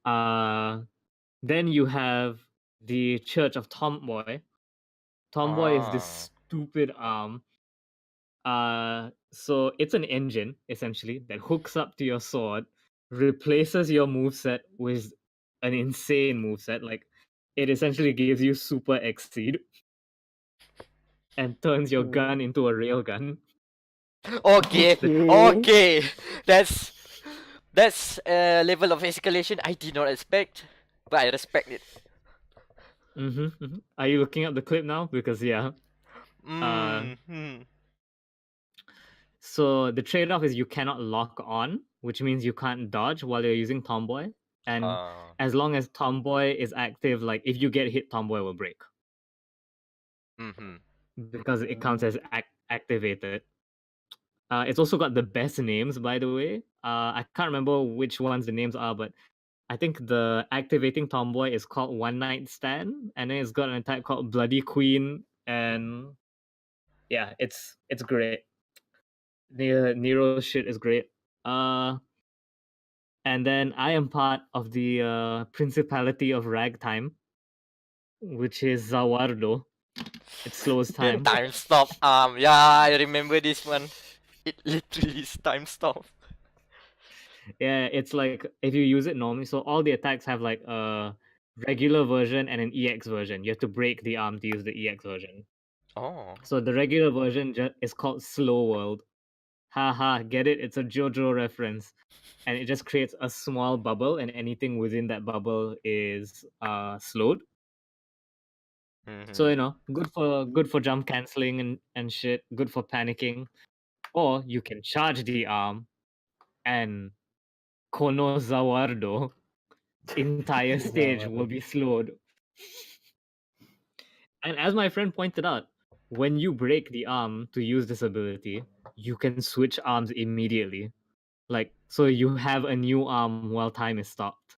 Then you have the Church of Tomboy. Tomboy is this stupid arm. So it's an engine essentially that hooks up to your sword, replaces your moveset with an insane moveset. Like it essentially gives you super Exceed and turns your gun into a railgun. Okay. That's a level of escalation I did not expect, but I respect it. Are you looking up the clip now? Because yeah. So the trade-off is you cannot lock on, which means you can't dodge while you're using Tomboy. And as long as Tomboy is active, like if you get hit, Tomboy will break. Because it counts as activated. It's also got the best names, by the way. I can't remember which ones the names are, but I think the activating Tomboy is called One Night Stand, and then it's got an attack called Bloody Queen, and yeah, it's great. Nero's shit is great. And then I am part of the Principality of Ragtime, which is Zawardo. It slows time. Time stop. Yeah, I remember this one. It literally is time stop. Yeah, it's like if you use it normally, so all the attacks have like a regular version and an EX version. You have to break the arm to use the EX version. So the regular version is called Slow World. Haha, get it? It's a JoJo reference. And it just creates a small bubble, and anything within that bubble is slowed. So good for jump canceling and shit, good for panicking. Or you can charge the arm and Kono Zawardo, entire stage will be slowed. And as my friend pointed out, when you break the arm to use this ability, you can switch arms immediately. Like, so you have a new arm while time is stopped.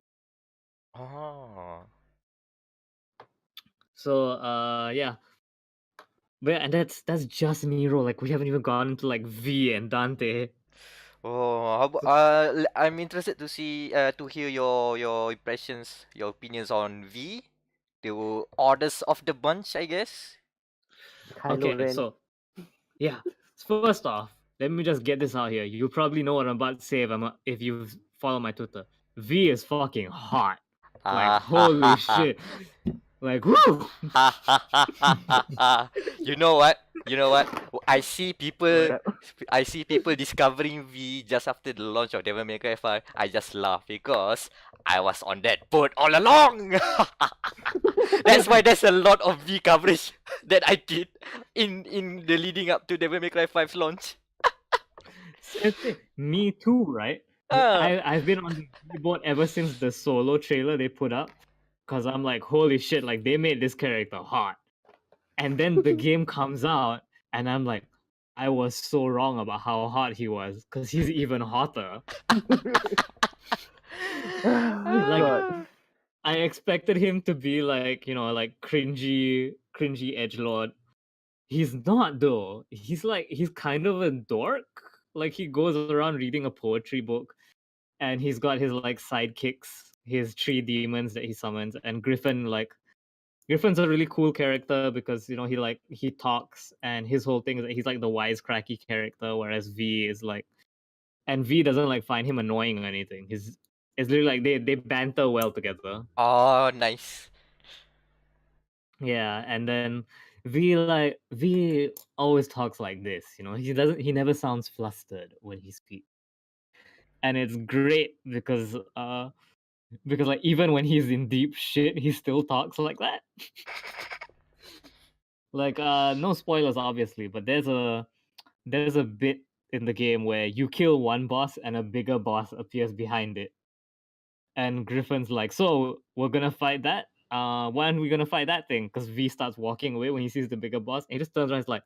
So yeah. But and that's just Nero. Like we haven't even gone into like V and Dante. I'm interested to see to hear your impressions, your opinions on V, the oddest of the bunch, I guess. Kylo Ren. So Yeah. First off, let me just get this out here. You probably know what I'm about to say if you follow my Twitter. V is fucking hot. Like holy shit. Like woo. You know what? You know what? I see people discovering V just after the launch of Devil May Cry 5. I just laugh because I was on that boat all along. That's why there's a lot of V coverage that I did in the leading up to Devil May Cry 5's launch. Same thing. Me too, right? I've been on the keyboard ever since the solo trailer they put up. Cause I'm like, holy shit, like they made this character hot. And then the game comes out, and I'm like, I was so wrong about how hot he was, because he's even hotter. Like, I expected him to be like, you know, like cringy edgelord. He's not though. He's kind of a dork. Like he goes around reading a poetry book, and he's got his like sidekicks, his 3 demons that he summons, and Griffin's a really cool character because you know he talks, and his whole thing is that he's like the wisecracky character, whereas V is like, and V doesn't like find him annoying or anything. It's literally like they banter well together. Oh, nice. Yeah, and then V always talks like this, you know. He never sounds flustered when he speaks. And it's great because like even when he's in deep shit, he still talks like that. Like no spoilers obviously, but there's a bit in the game where you kill one boss and a bigger boss appears behind it. And Griffin's like, "So, we're gonna fight that? When are we gonna fight that thing?" Because V starts walking away when he sees the bigger boss. And he just turns around and is like,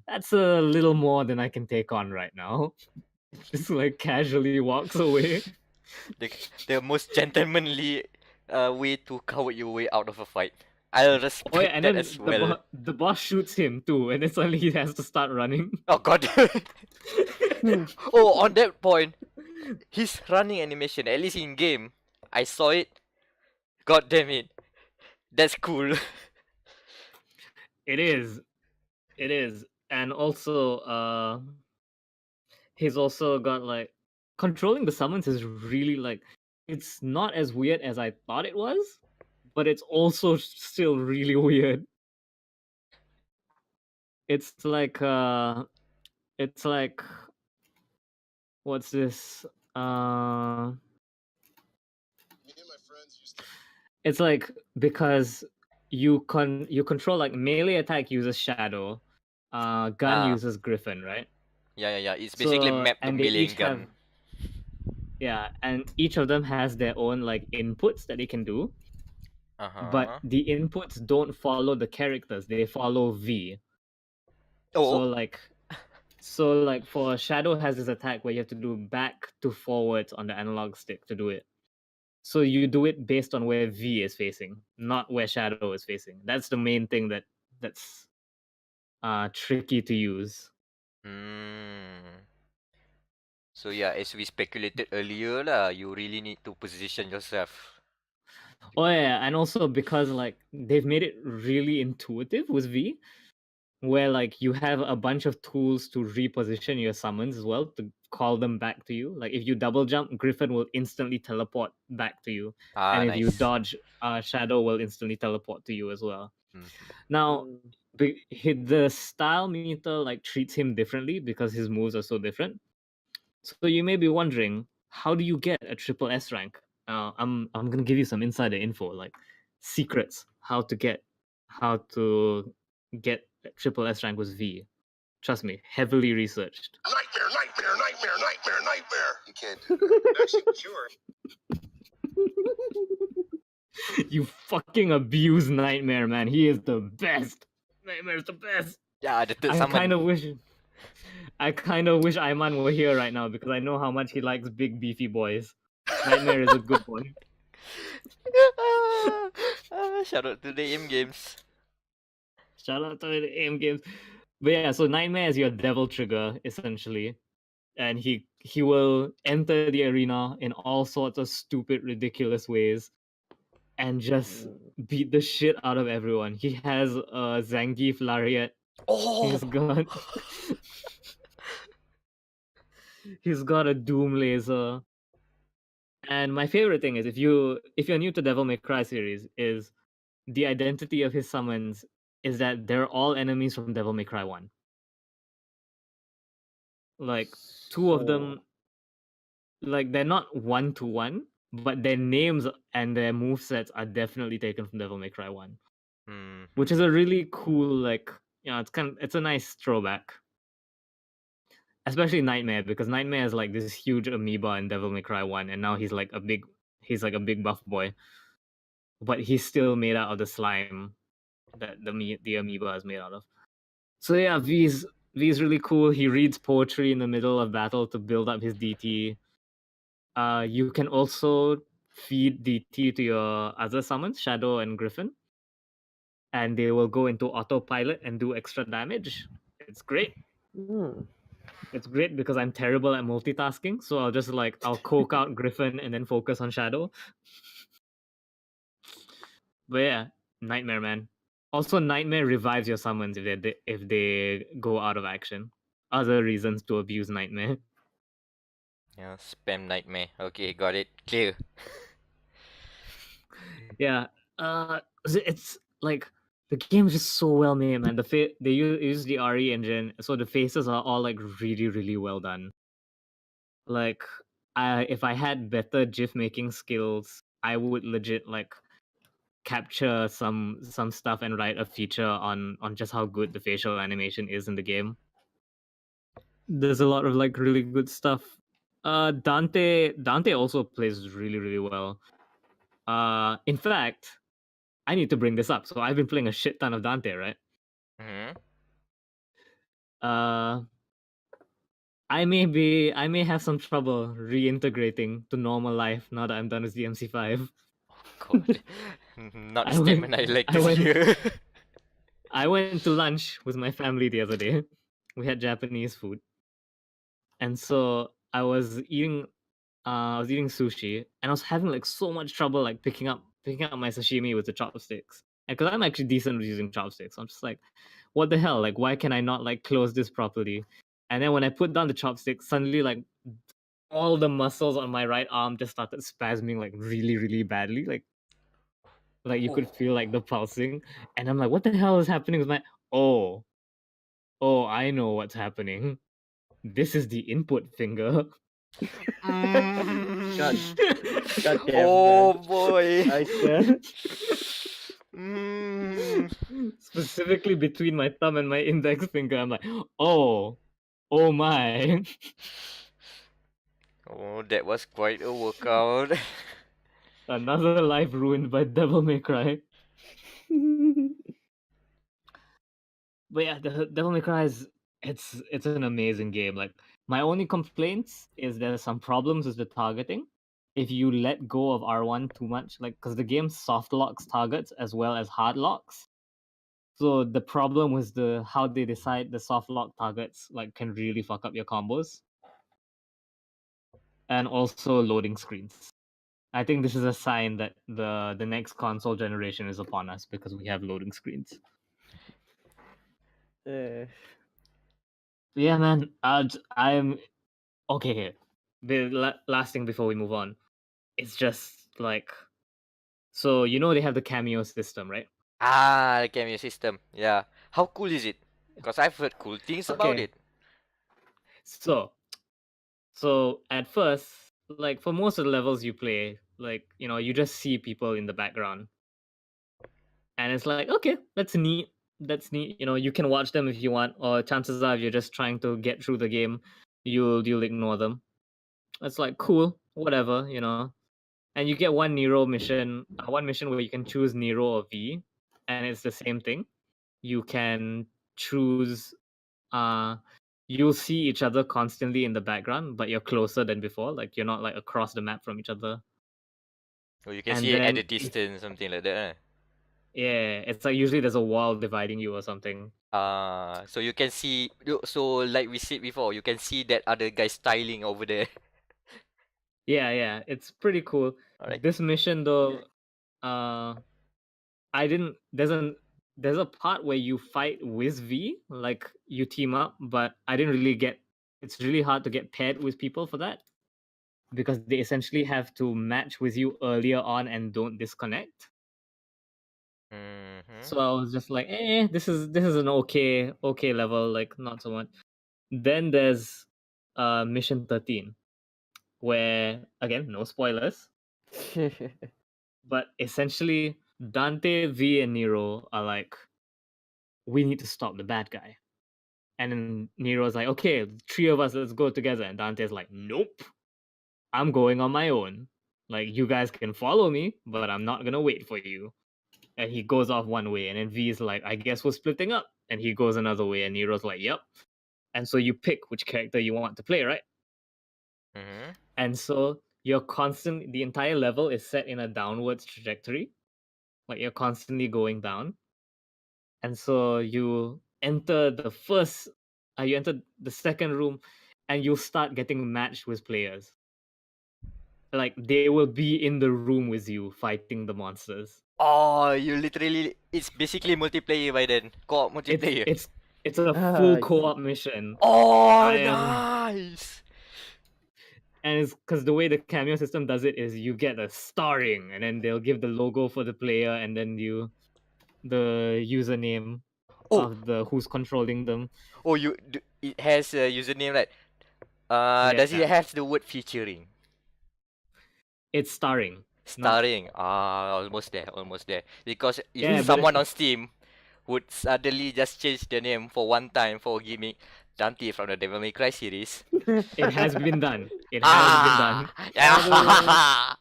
"That's a little more than I can take on right now." Just like casually walks away. The most gentlemanly way to cover your way out of a fight. I'll respect Oh yeah, and that then as well. the boss shoots him too, and then suddenly he has to start running. Oh god. Oh, on that point, his running animation, at least in game, I saw it. God damn it. That's cool. It is. And also he's also got like controlling the summons is really like, it's not as weird as I thought it was, but it's also still really weird. It's like what's this? It's like because you control like melee attack uses Shadow, gun uses Griffin, right? Yeah. It's basically So- mapped to and they melee each gun. have- Yeah, and each of them has their own like inputs that they can do, Uh-huh. but the inputs don't follow the characters; they follow V. Oh, So like for Shadow has this attack where you have to do back to forwards on the analog stick to do it. So you do it based on where V is facing, not where Shadow is facing. That's the main thing that's tricky to use. So yeah, as we speculated earlier lah, you really need to position yourself. Oh yeah, and also because like they've made it really intuitive with V, where like you have a bunch of tools to reposition your summons as well to call them back to you. Like if you double jump, Griffin will instantly teleport back to you, and if you Nice. dodge, Shadow will instantly teleport to you as well. Mhm. Now, the style meter like treats him differently because his moves are so different. So you may be wondering, how do you get a triple S rank? I'm gonna give you some insider info, like secrets how to get a triple S rank with V. Trust me, heavily researched. Nightmare. You can't do that. Actually, sure. You fucking abuse Nightmare, man. He is the best. Nightmare's the best. Yeah, the third I summon. kind of wish Ayman were here right now because I know how much he likes big beefy boys. Nightmare is a good boy. Shout out to the aim games. Shout out to the aim games. But yeah, so Nightmare is your devil trigger essentially, and he will enter the arena in all sorts of stupid, ridiculous ways, and just beat the shit out of everyone. He has a Zangief lariat. Oh, He's got He's got a Doom laser. And my favorite thing is if you're new to Devil May Cry series, is the identity of his summons is that they're all enemies from Devil May Cry 1. Like two of them, like they're not one to one, but their names and their movesets are definitely taken from Devil May Cry 1. Which is a really cool, like, it's a nice throwback. Especially Nightmare, because Nightmare is like this huge amoeba in Devil May Cry 1, and now he's like a big buff boy. But he's still made out of the slime that the amoeba is made out of. So yeah, V's really cool. He reads poetry in the middle of battle to build up his DT. You can also feed DT to your other summons, Shadow and Griffin, and they will go into autopilot and do extra damage. It's great. It's great because I'm terrible at multitasking, so I'll coke out Griffin and then focus on Shadow. But yeah, Nightmare, man. Also, Nightmare revives your summons if they go out of action. Other reasons to abuse Nightmare. Yeah, spam Nightmare. Okay, got it. Clear. Yeah, it's like the game is just so well made, man. They use the RE engine, so the faces are all like really, really well done. Like, if I had better GIF making skills, I would legit like capture some stuff and write a feature on just how good the facial animation is in the game. There's a lot of like really good stuff. Dante also plays really, really well. In fact, I need to bring this up. So I've been playing a shit ton of Dante, right? I may have some trouble reintegrating to normal life now that I'm done with DMC5. God. Not a statement I like to hear. I went to lunch with my family the other day. We had Japanese food. And so I was eating sushi, and I was having like so much trouble like picking up my sashimi with the chopsticks. And because I'm actually decent with using chopsticks, I'm just like, what the hell? Like, why can I not like close this properly? And then when I put down the chopsticks, suddenly like all the muscles on my right arm just started spasming like really, really badly. Like you could feel like the pulsing. And I'm like, what the hell is happening with my oh, I know what's happening. This is the input finger. God damn, Oh man. boy. I swear. Specifically between my thumb and my index finger, I'm like, oh my. Oh, that was quite a workout. Another life ruined by Devil May Cry. But yeah, the Devil May Cry it's an amazing game. Like, my only complaints is there's some problems with the targeting. If you let go of R1 too much, like, because the game soft locks targets as well as hard locks. So the problem was how they decide the soft lock targets like can really fuck up your combos. And also loading screens. I think this is a sign that the next console generation is upon us because we have loading screens. Yeah, man. I'm okay here. The last thing before we move on, it's just like, so they have the cameo system, right? The cameo system. Yeah. How cool is it? Because I've heard cool things about it. So at first, like for most of the levels you play, like you just see people in the background, and it's like, okay, that's neat. You can watch them if you want, or chances are if you're just trying to get through the game, you'll ignore them. It's like, cool, whatever, And you get one mission where you can choose Nero or V, and it's the same thing. You can choose. You'll see each other constantly in the background, but you're closer than before. Like, you're not like across the map from each other. Or you can see it at a distance, something like that. Yeah, it's like usually there's a wall dividing you or something. So you can see. So like we said before, you can see that other guy styling over there. Yeah, it's pretty cool. Alright. This mission though, there's a part where you fight with V, like you team up, but I didn't really get it's really hard to get paired with people for that because they essentially have to match with you earlier on and don't disconnect. Mm-hmm. So I was just like, this is an okay level, like not so much. Then there's mission 13, where again, no spoilers, but essentially Dante, V, and Nero are like, we need to stop the bad guy. And then Nero's like, okay, the three of us, let's go together. And Dante's like, nope, I'm going on my own. Like, you guys can follow me, but I'm not gonna wait for you. And he goes off one way, and then V's like, I guess we're splitting up. And he goes another way, and Nero's like, yep. And so you pick which character you want to play, right? Mm-hmm. And so you're the entire level is set in a downwards trajectory. Like, you're constantly going down. And so you enter the second room, and you'll start getting matched with players. Like, they will be in the room with you fighting the monsters. Oh, it's basically multiplayer by then. Co-op multiplayer. It's a Ah, full I co-op mission. Oh, I am- nice! And it's because the way the cameo system does it is you get a starring, and then they'll give the logo for the player, and then the username Oh. of the who's controlling them. Oh, it has a username, right? Does it Yeah. have the word featuring? It's starring. Starring. Almost there, almost there. Because if Yeah, but someone on Steam would suddenly just change the name for one time for gimmick Dante from the Devil May Cry series. It has been done. It has been done. Yeah.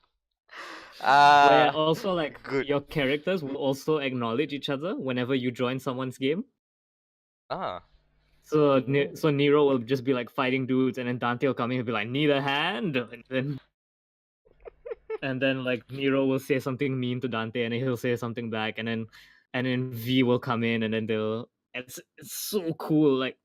Where also, like, good. your characters will also acknowledge each other whenever you join someone's game. So Nero will just be like fighting dudes, and then Dante will come in and be like, need a hand? And then like Nero will say something mean to Dante, and then he'll say something back, and then V will come in, and then it's so cool, like,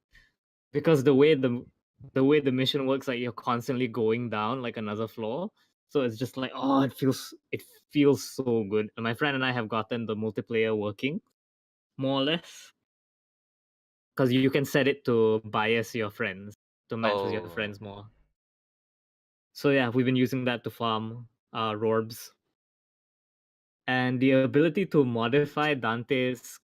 because the way the mission works, like, you're constantly going down like another floor. So it's just like, oh, it feels so good. And my friend and I have gotten the multiplayer working, more or less. Because you can set it to bias your friends, to match with your Oh. friends more. So yeah, we've been using that to farm Rorbs. And the ability to modify Dante's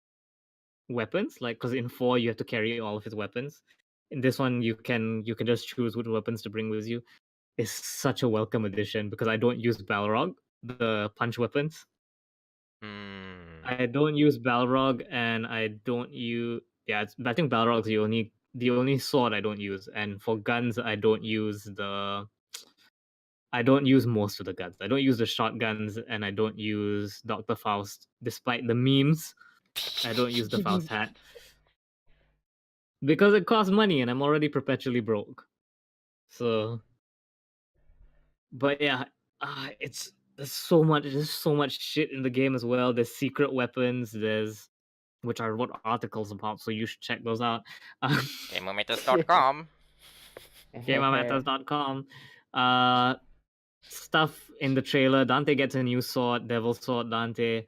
weapons, like, because in 4 you have to carry all of his weapons. In this one, you can just choose which weapons to bring with you. Is such a welcome addition, because I don't use Balrog, the punch weapons. I don't use Balrog, and I don't use... Yeah, I think Balrog's the only sword I don't use. And for guns, I don't use most of the guns. I don't use the shotguns, and I don't use Dr. Faust, despite the memes. I don't use the Faust hat. Because it costs money, and I'm already perpetually broke. So... But yeah, there's so much shit in the game as well. There's secret weapons, which I wrote articles about, so you should check those out. GameOmeters.com. GameOmeters.com. Stuff in the trailer. Dante gets a new sword, Devil Sword Dante.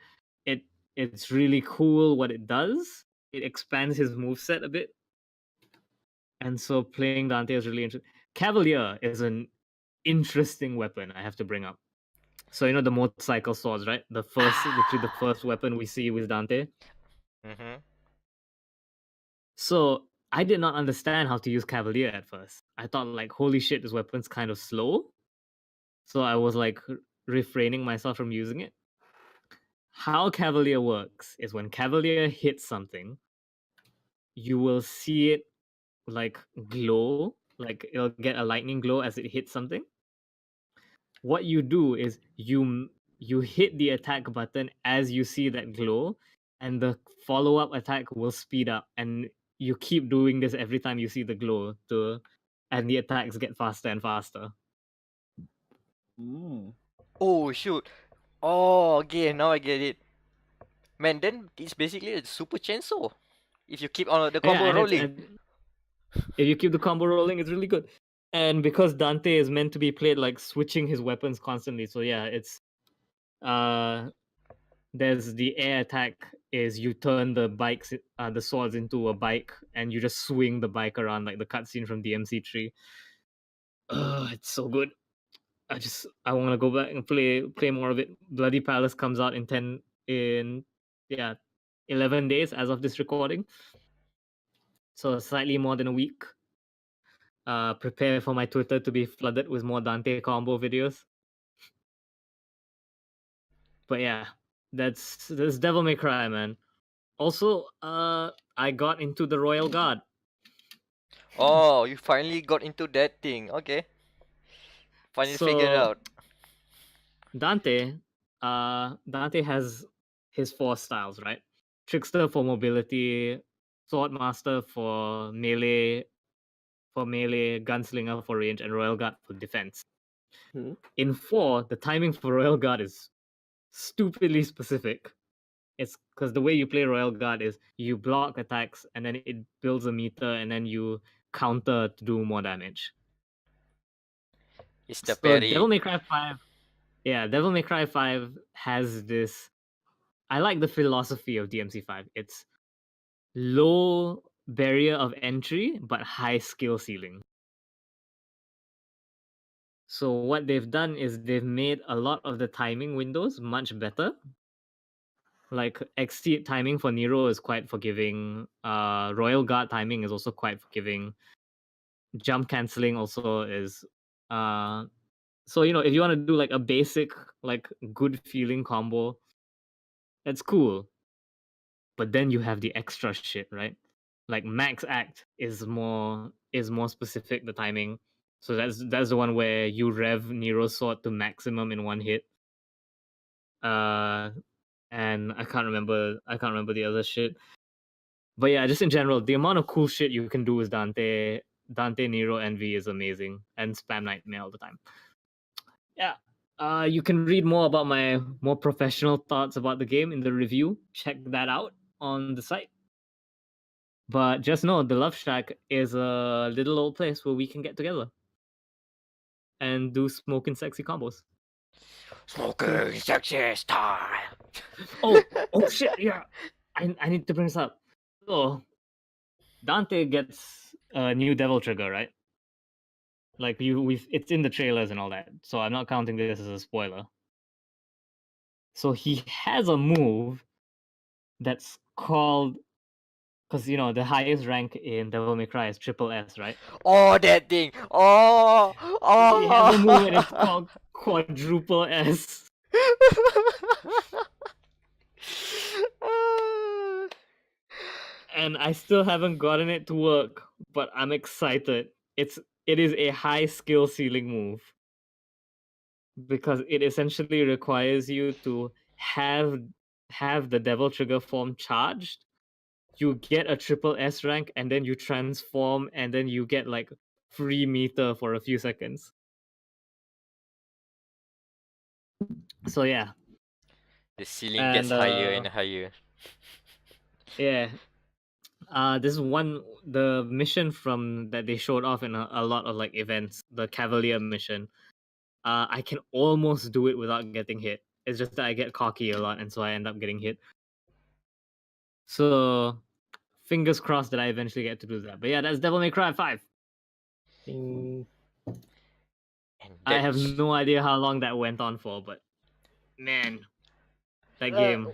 It's really cool what it does. It expands his moveset a bit. And so playing Dante is really interesting. Cavalier is an interesting weapon I have to bring up. So you know the motorcycle swords, right? Literally the first weapon we see with Dante. Mm-hmm. So I did not understand how to use Cavalier at first. I thought, like, holy shit, this weapon's kind of slow. So I was like refraining myself from using it. How Cavalier works is when Cavalier hits something, you will see it like glow, like it'll get a lightning glow as it hits something. What you do is you hit the attack button as you see that glow, and the follow-up attack will speed up, and you keep doing this every time you see the glow, and the attacks get faster and faster. Oh shoot. Oh, okay, now I get it. Man, then it's basically a super chainsaw. If you keep on the combo and rolling. If you keep the combo rolling, it's really good. And because Dante is meant to be played like switching his weapons constantly, so yeah, it's there's the air attack is you turn the the swords into a bike and you just swing the bike around like the cutscene from DMC3. It's so good. I want to go back and play more of it. Bloody Palace comes out in 11 days as of this recording. So slightly more than a week. Prepare for my Twitter to be flooded with more Dante combo videos. But yeah, that's Devil May Cry, man. Also, I got into the Royal Guard. Oh, you finally got into that thing. Okay. Finally figured it So out. Dante has his 4 styles, right? Trickster for mobility, Swordmaster for melee, Gunslinger for range, and Royal Guard for defense. Hmm. In 4, the timing for Royal Guard is stupidly specific. It's because the way you play Royal Guard is you block attacks and then it builds a meter and then you counter to do more damage. It's the So parry. Devil May Cry 5, Devil May Cry 5 has this. I like the philosophy of DMC5. It's low barrier of entry but high skill ceiling. So what they've done is they've made a lot of the timing windows much better. Like Exceed timing for Nero is quite forgiving. Royal Guard timing is also quite forgiving. Jump cancelling also is so if you want to do like a basic like good feeling combo, that's cool. But then you have the extra shit, right? Like Max Act is more specific, the timing. So that's the one where you rev Nero's sword to maximum in one hit. And I can't remember the other shit. But yeah, just in general, the amount of cool shit you can do with Dante, Nero, Envy is amazing, and spam Nightmare all the time. Yeah. You can read more about my more professional thoughts about the game in the review. Check that out on the site. But just know the Loveshack is a little old place where we can get together and do smoking sexy combos. Smoking sexy style. Oh shit, yeah. I need to bring this up. So Dante gets a new Devil Trigger, right? Like it's in the trailers and all that. So I'm not counting this as a spoiler. So he has a move that's called, because the highest rank in Devil May Cry is triple S, right? Oh, that thing. Oh. He has a move and it's Oh. called quadruple S. And I still haven't gotten it to work, but I'm excited. It is a high skill ceiling move because it essentially requires you to have the Devil Trigger form charged. You get a triple S rank and then you transform and then you get like free meter for a few seconds. So yeah. The ceiling gets higher and higher. Yeah. This is the mission from that they showed off in a lot of like events, the Cavalier mission. I can almost do it without getting hit. It's just that I get cocky a lot and so I end up getting hit. So fingers crossed that I eventually get to do that. But yeah, that's Devil May Cry 5. Mm, I have no idea how long that went on for, but man, that game.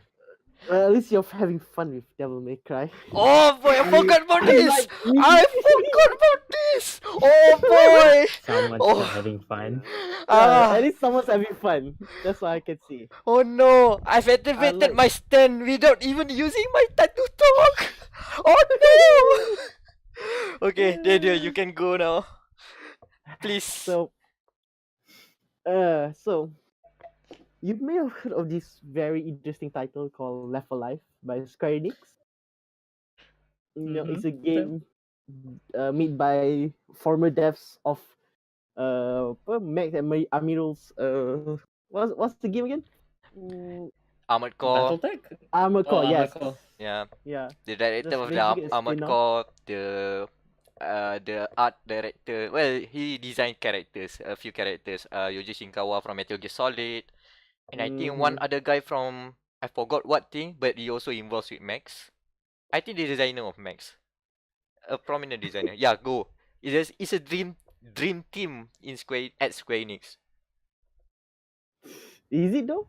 Well, at least you're having fun with Devil May Cry. Oh boy, I forgot about this. Unlike me. I forgot about this. Oh boy. someone's Oh. not having fun. Ah. At least someone's having fun. That's what I can see. Oh no, I've activated Unlike- my stand without even using my time to talk. Oh no. Okay, Daniel, you can go now. Please. So you may have heard of this very interesting title called Left Alive by Square Enix. It's a game made by former devs of Meck and Amiral's what's the game again? Armored Core. Battletech? Armored Core, yes. Armored Core. Yeah, Yeah. the director Just of the basically a Armored spin-off. Core, the art director. Well, he designed characters, a few characters. Yoji Shinkawa from Metal Gear Solid, and I think one other guy from I forgot what thing, but he also involves with Max. I think the designer of Max, a prominent designer. Yeah, go. It's a dream team in Square Enix. Is it though?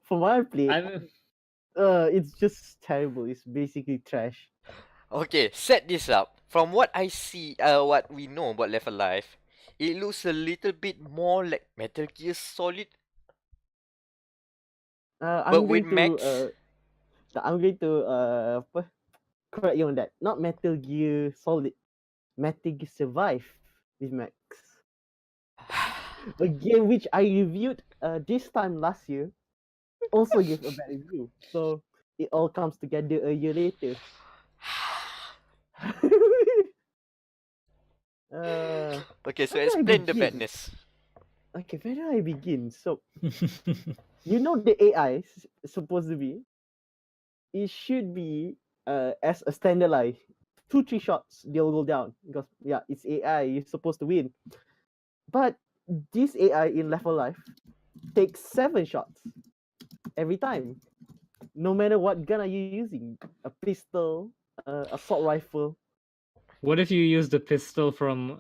From what I played, I'm it's just terrible. It's basically trash. Okay, set this up. From what I see, what we know about Level Life, it looks a little bit more like Metal Gear Solid, but I'm with going to Max. apa, correct you on that. Not Metal Gear Solid, Metal Gear Survive with Max. A game which I reviewed this time last year also gave a bad review. So it all comes together a year later. Okay, so Where do I explain the begin? badness. Okay, where do I begin? So you know the AI supposed to be. It should be as a standard 2-3 shots they'll go down because yeah, it's AI. You're supposed to win. But this AI in Level Life takes 7 shots every time, no matter what gun are you using, a pistol, assault rifle. What if you use the pistol from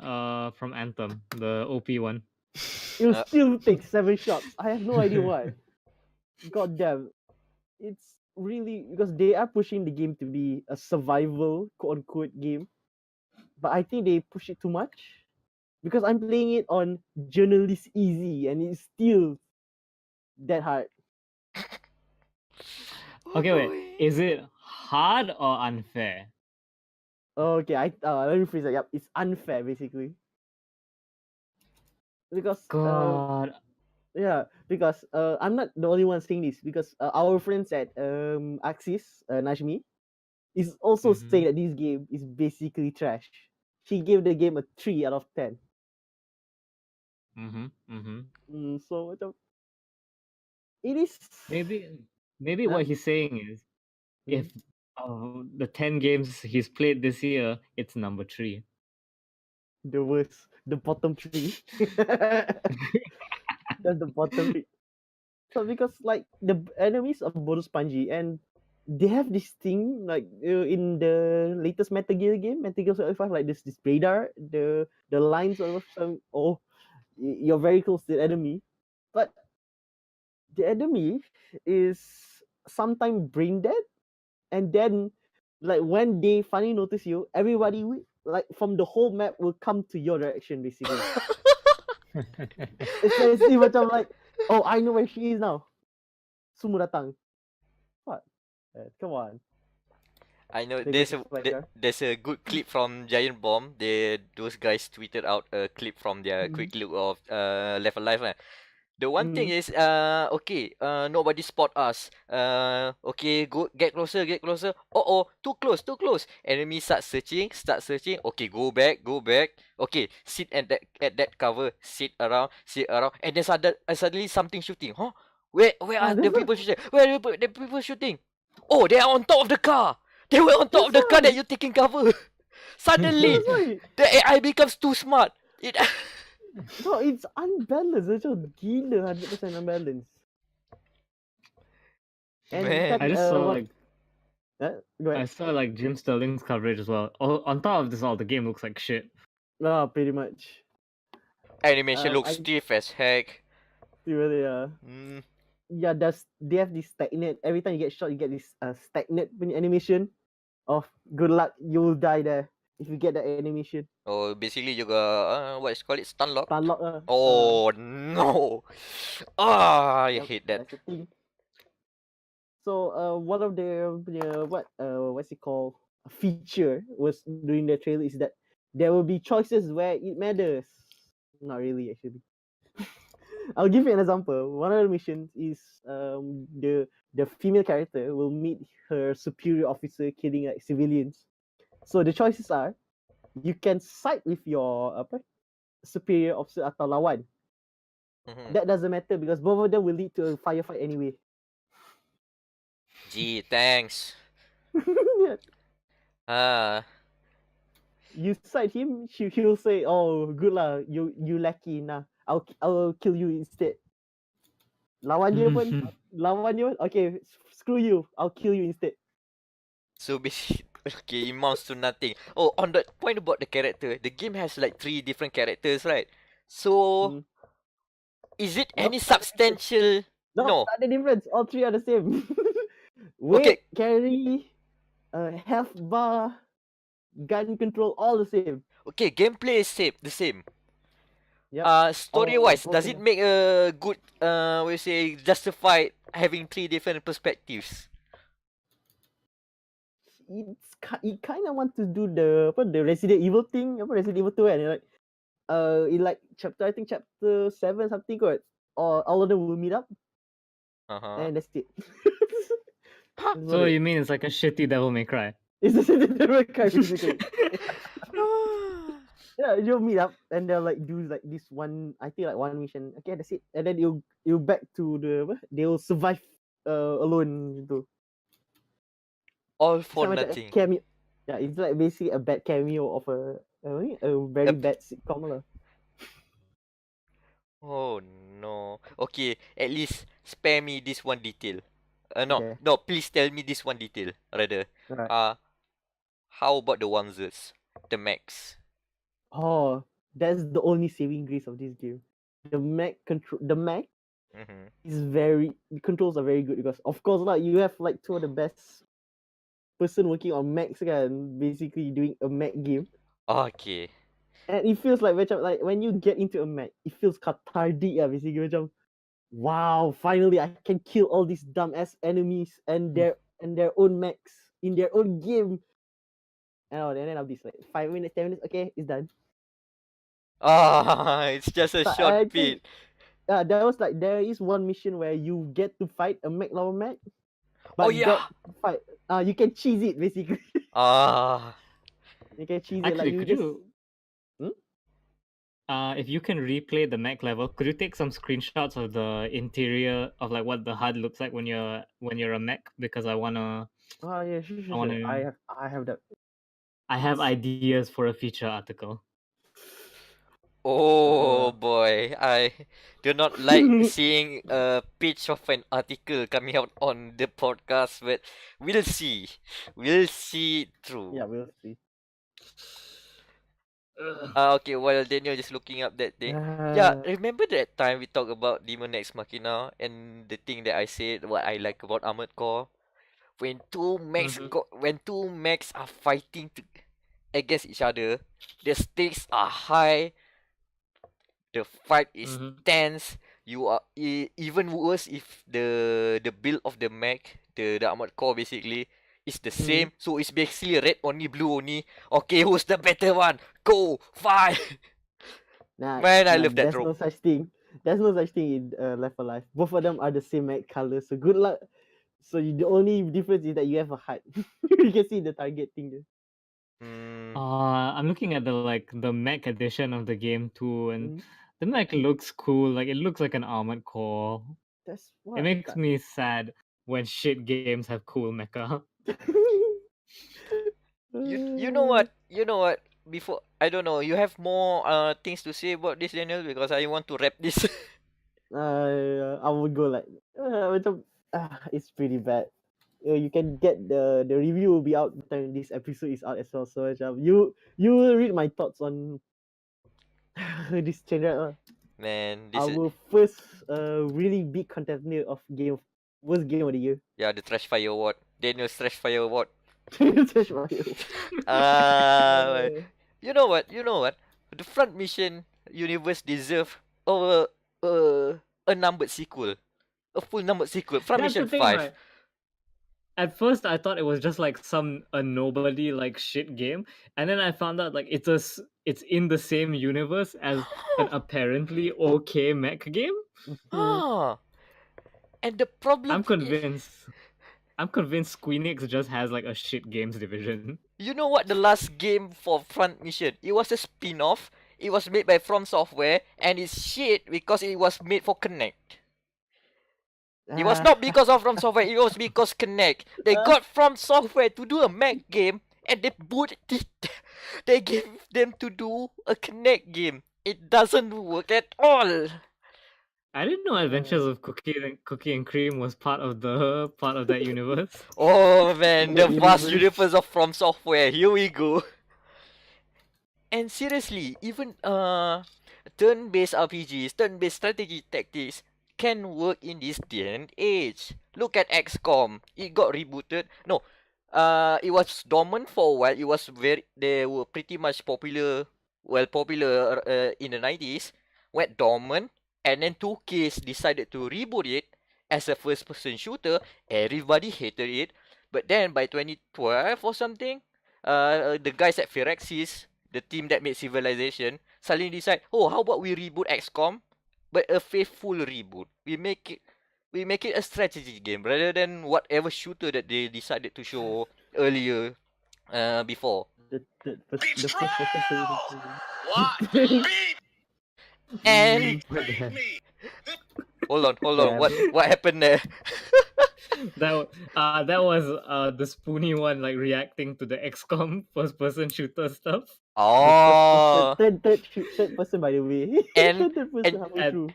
Anthem, the OP one? It will Uh, still take 7 shots. I have no idea why. God damn, it's really because they are pushing the game to be a survival quote unquote game, but I think they push it too much because I'm playing it on journalist easy and it's still that hard. Okay, wait. boy. Is it hard or unfair? Okay, let me phrase that. Yep, it's unfair basically because God. yeah, because I'm not the only one saying this because our friends at Axis, Najmi, is also Mhm. saying that this game is basically trash. She gave the game a 3 out of 10. So macam, it is Maybe Huh? what he's saying is if the 10 games he's played this year, it's number 3. the worst, the bottom 3. That's the bottom 3. So because like the enemies are both spongy and they have this thing like in the latest Metal Gear game, Metal Gear Solid 5, like this radar, the lines of some you're very close to the enemy, but the enemy is sometimes brain dead, and then like when they finally notice you, everybody like from the whole map will come to your direction basically. It's basically macam like, oh, I know where she is now. Semua datang. What? Come on. I know They go to Spiker. there's a good clip from Giant Bomb. Those guys tweeted out a clip from their quick look of Level Life. The one thing is okay, nobody spot us. Okay, go get closer, get closer. Oh, too close. Enemy start searching. Okay, go back. Okay, sit at that cover, sit around, and then suddenly something shooting. Huh? Where are the That's people shooting? Where are the people shooting? Oh, they are on top of the car. They were on top of the car why. that you're taking cover. Suddenly, That's why. the AI becomes too smart. It No, it's unbalanced. Macam gila 100% unbalanced. And Man. I just saw what? Go I ahead. saw like Jim Sterling's coverage as well. On top of this all, the game looks like shit. Pretty much. Animation looks I stiff as heck. really Mm. yeah, they have this stagnant. Every time you get shot, you get this stagnant animation of good luck, you'll die there if you get that animation. Oh, basically you got what is called it, stun lock. Stun lock. Oh no! Ah, I Yep, hate that. that's the thing. So one of the what's it called, a feature was during the trailer is that there will be choices where it matters. Not really actually. I'll give you an example. One of the missions is the female character will meet her superior officer killing like civilians. So the choices are you can side with your superior officer atau lawan. Mhm. That doesn't matter because both of them will lead to a firefight anyway. Gee, thanks. Yeah. Ah, You side him, he'll say, "Oh, good lah, you lucky nah. I'll kill you instead." Lawan dia pun, okay, screw you. I'll kill you instead. So basically, okay, it amounts to nothing. Oh, on that point about the character, the game has like 3 different characters, right? So, Mm. is it Nope, any tak ada difference. substantial? No, No. tak ada difference. All three are the same. Okay. Weight, carry, health bar, gun control, all the same. Okay, gameplay is the same. Yep. Story-wise, does it Broken. make a good, we say, justified having 3 different perspectives? It kind of want to do the Resident Evil thing, Resident Evil 2 kan, like in like I think chapter 7 something kot, or all of them will meet up and that's it. That's So about it. you mean it's like a shitty Devil May Cry? It's the same basically. Yeah, you'll meet up and they'll like do like this one, I think like one mission. Okay, that's it. And then you back to they'll survive alone gitu. All It's for like macam a nothing. cameo. Yeah, it's like basically a bad cameo of a very bad sitcom lah. Oh no. Okay, at least spare me this one detail. Okay. No, please tell me this one detail, rather. Right. How about the oneses? The Mechs. Oh, that's the only saving grace of this game. The Mac Mm-hmm. is the controls are very good because of course like you have like two of the best person working on Macs kan, basically doing a Mac game. Okay. And it feels like macam like when you get into a Mac, it feels cathartic lah basically macam wow, finally I can kill all these dumbass enemies and their own Macs in their own game. And then I'll be like 5 minutes, 10 minutes, okay, it's done. It's just a But short I bit. think there is one mission where you get to fight a Mac lawan Mac. But Oh yeah. that fight, you can cheese it basically. You can cheese it like Actually, you could just. you? If you can replay the Mac level, could you take some screenshots of the interior of like what the HUD looks like when you're a Mac? Because I wanna. Oh yeah, sure. wanna- I have that. I have ideas for a feature article. Oh boy, I do not like seeing a pitch of an article coming out on the podcast, but we'll see. We'll see it through. Yeah, we'll see. Okay, while Daniel just looking up that thing. Yeah, remember that time we talked about Demon X Machina and the thing that I said what I like about Armored Core? When two mechs are fighting against each other, the stakes are high. The fight is tense. You are even worse if the build of the mech, the Armored Core basically is the same. So it's basically red only, blue only. Okay, who's the better one? Go fight. Man, I love that There's trope. no such thing. There's no such thing in Left Alive. Both of them are the same mech color. So good luck. So the only difference is that you have a HUD. You can see the target thing there. I'm looking at the mech edition of the game too, and the mech looks cool. Like it looks like an Armored Core. That's what It makes me sad when shit games have cool mecha. You know what? Before I don't know, you have more things to say about this, Daniel, because I want to wrap this. I would go like it's pretty bad. You can get the review will be out the time this episode is out as well. So you will read my thoughts on this channel. Man, this is our first really big contender of worst game of the year. Yeah, the Trash Fire Award. Daniel's Trash Fire Award. Trash Fire. You know what? The Front Mission universe deserve a numbered sequel. A full numbered sequel. Front That's Mission the thing, 5. right? At first, I thought it was just like a nobody like shit game, and then I found out like it's in the same universe as an apparently okay mech game. And the problem I'm convinced Squeenix just has like a shit games division. You know what the last game for Front Mission? It was a spin-off. It was made by From Software, and it's shit because it was made for Connect. It was not because of From Software, it was because Connect. They got From Software to do a Mac game, and they gave them to do a Connect game. It doesn't work at all. I didn't know Adventures of Cookie and Cream was part of that universe. Oh man, the That vast universe. universe of From Software. Here we go. And seriously, even turn-based RPGs, turn-based strategy tactics can work in this day and age. Look at XCOM. It got rebooted. No, it was dormant for a while. They were pretty much popular in the 90s. Went dormant, and then 2K decided to reboot it as a first-person shooter. Everybody hated it, but then by 2012 or something, the guys at Firaxis, the team that made Civilization, suddenly decide, oh, how about we reboot XCOM, but a faithful reboot. We make it a strategy game rather than whatever shooter that they decided to show earlier, before. The first person. What? Beat And What the hell? me! hold on, Yeah. what happened there? That was the Spoony one, like reacting to the XCOM first person shooter stuff. Oh, Third person, by the way. And- third person halfway and- through.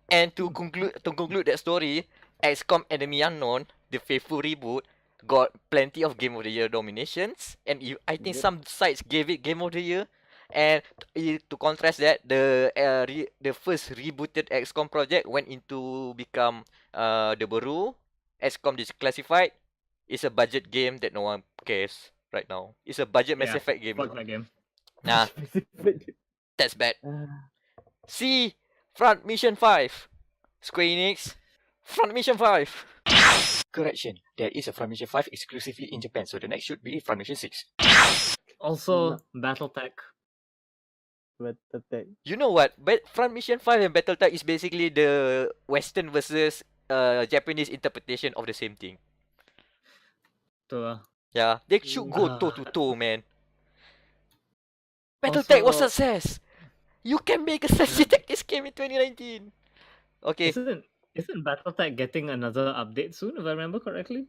and to conclude that story, XCOM Enemy Unknown, the faithful reboot, got plenty of Game of the Year nominations, and I think Yep. some sites gave it Game of the Year. And to contrast that, the first rebooted XCOM project went into become the baru XCOM Declassified. It's a budget game that no one cares right now. It's a budget Mass Yeah, Effect game. Fuck that game. Nah, that's bad. See, Front Mission 5. Square Enix, Front Mission 5. Correction, there is a Front Mission 5 exclusively in Japan, so the next should be Front Mission 6. Also, BattleTech. But attack. You know what? But Front Mission 5 and Battletech is basically the Western versus Japanese interpretation of the same thing. Yeah, they should go toe to toe, man. Battletech was Also- success. You can make a strategy tactics game in 2019. Okay. Isn't BattleTech getting another update soon, if I remember correctly?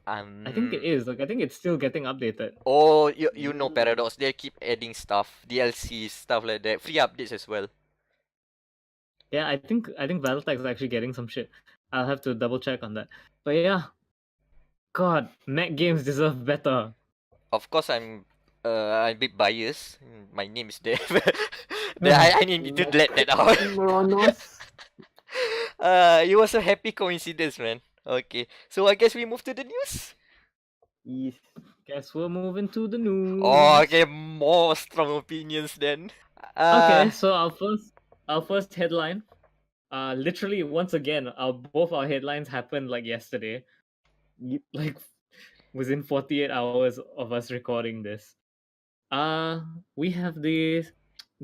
I think it is. Like, I think it's still getting updated. Oh, you know Paradox. They keep adding stuff, DLC stuff like that, free updates as well. Yeah, I think BattleTech is actually getting some shit. I'll have to double check on that. But yeah, God, Meck games deserve better. Of course, I'm a bit biased. My name is there. I need to let that out. Moronos. It was a happy coincidence, man. Okay, so I guess we move to the news. Yes. Guess we're moving to the news. Oh, okay, more strong opinions then. Okay, so our first headline. Literally once again, both our headlines happened like yesterday. Yep. Like within 48 hours of us recording this. We have the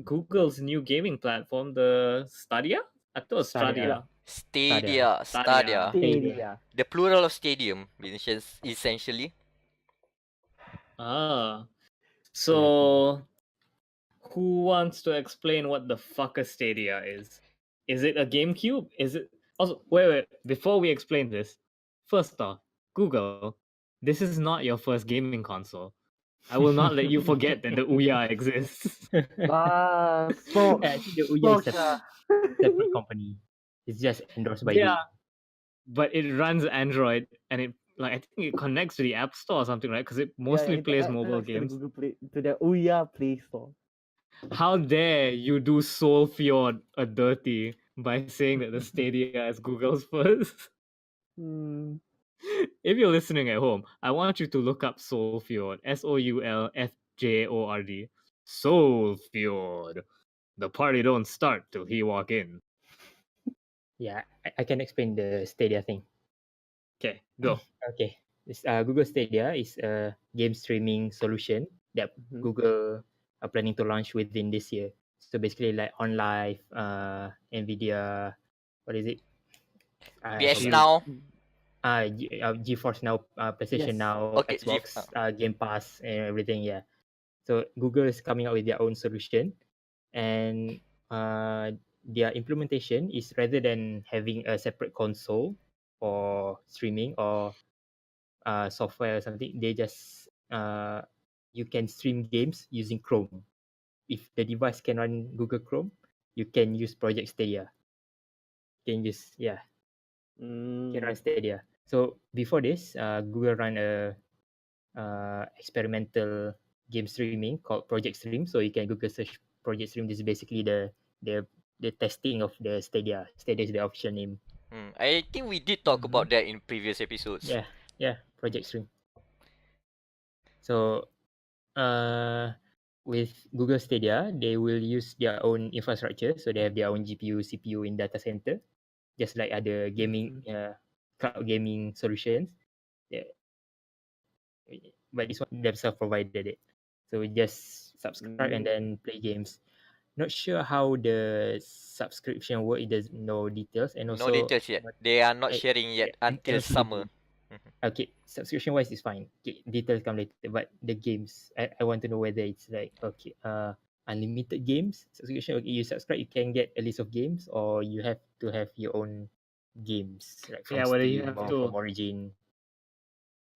Google's new gaming platform, the Stadia? I thought it was Stadia. Stadia. Stadia. The plural of stadium, essentially. So who wants to explain what the fuck a Stadia is? Is it a GameCube? Is it also wait, before we explain this, first off, Google, this is not your first gaming console. I will not let you forget that the Ouya exists. So I think the Ouya is a Sosha. separate company. It's just endorsed by Yeah, but it runs Android and it I think it connects to the App Store or something, right? Because it mostly plays mobile games. To the Ouya Play Store. How dare you do Soul Fjord a dirty by saying that the Stadia is Google's first? Hmm. If you're listening at home, I want you to look up Soul Fjord. SOULFJORD. Soul Fjord. The party don't start till he walk in. Yeah, I can explain the Stadia thing. Okay, go. Okay, Google Stadia is a game streaming solution that Mhm. Google are planning to launch within this year. So basically, like OnLive, Nvidia, what is it? I PS forgot. Now. GeForce Now, PlayStation Yes. Now, Okay, Xbox, Game Pass, and everything. Yeah. So Google is coming out with their own solution, and their implementation is rather than having a separate console for streaming or software or something, they just you can stream games using Chrome. If the device can run Google Chrome, you can use Project Stadia. can just can run Mm. Stadia. So before this, Google ran a experimental game streaming called Project Stream. So you can Google search Project Stream. This is basically the the testing of the Stadia. Stadia is the official name. I think we did talk Mhm. about that in previous episodes. Yeah, Project Stream. So with Google Stadia, they will use their own infrastructure. So they have their own GPU, CPU in data center, just like other gaming cloud gaming solutions. Yeah. But this one themselves provided it. So we just subscribe and then play games. Not sure how the subscription work. It does no details, and No also details yet. They are not sharing yet and until also the summer. game. Okay, subscription wise is fine. Okay, details come later. But the games, I want to know whether it's like okay, unlimited games subscription. Okay, you subscribe, you can get a list of games, or you have to have your own games like from Yeah, whether you Steam have or to. from Origin.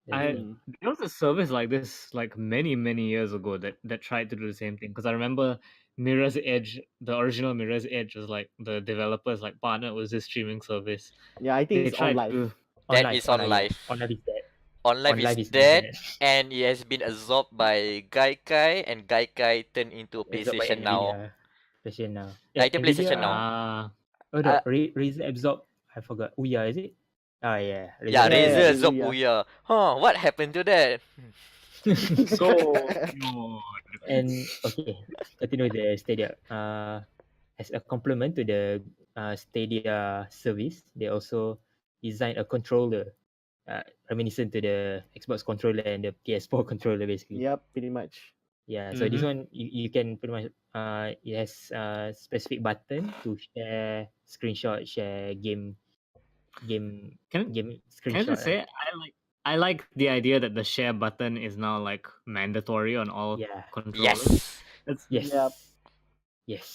That's the I thing. there was a service like this like many years ago that tried to do the same thing, because I remember Mirror's Edge, the original Mirror's Edge was like the developers like partnered with this streaming service. Yeah, I think They it's on tried live. to That is on Yeah. live. On live is that. On live On is live is dead, internet. and it has been absorbed by Gaikai, and Gaikai turned into a It's by PlayStation now. Nvidia. PlayStation now. I think PlayStation now. ah Oh no, Uh, Razer absorb. I forgot. Ouya, is it? Oh yeah, yeah, Razer. Razer yeah, absorbed yeah. Ouya. Huh, what happened to that? so no. And okay, continue with the Stadia. As a complement to the Stadia service, they also designed a controller, reminiscent to the Xbox controller and the PS4 controller, basically. Yep, pretty much. Yeah, so this Mhm. one you can pretty much it has a specific button to share screenshot, share game Can game can I screenshot. just say I like the idea that the share button is now like mandatory on all Yeah. controllers. Yes. It's Yes. Yep. Yes.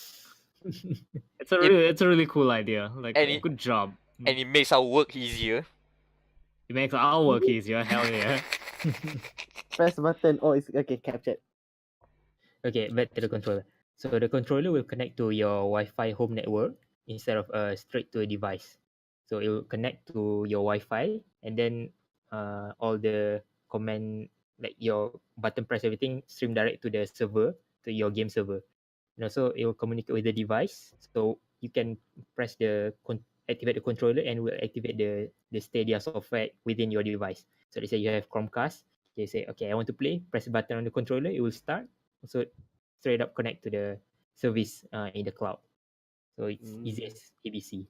it's a really cool idea. Like And it- good job. And it makes our work easier. It makes our work easier. Hell yeah. Press button. Oh, it's okay. Captured. Okay, back to the controller. So the controller will connect to your Wi-Fi home network instead of straight to a device. So it will connect to your Wi-Fi, and then all the command, like your button press, everything stream direct to the server, to your game server. And also it will communicate with the device. So you can press activate the controller, and will activate the Stadia software within your device. So let's say you have Chromecast. You say, okay, I want to play. Press the button on the controller. It will start. So straight up connect to the service in the cloud. So it's easy as ABC.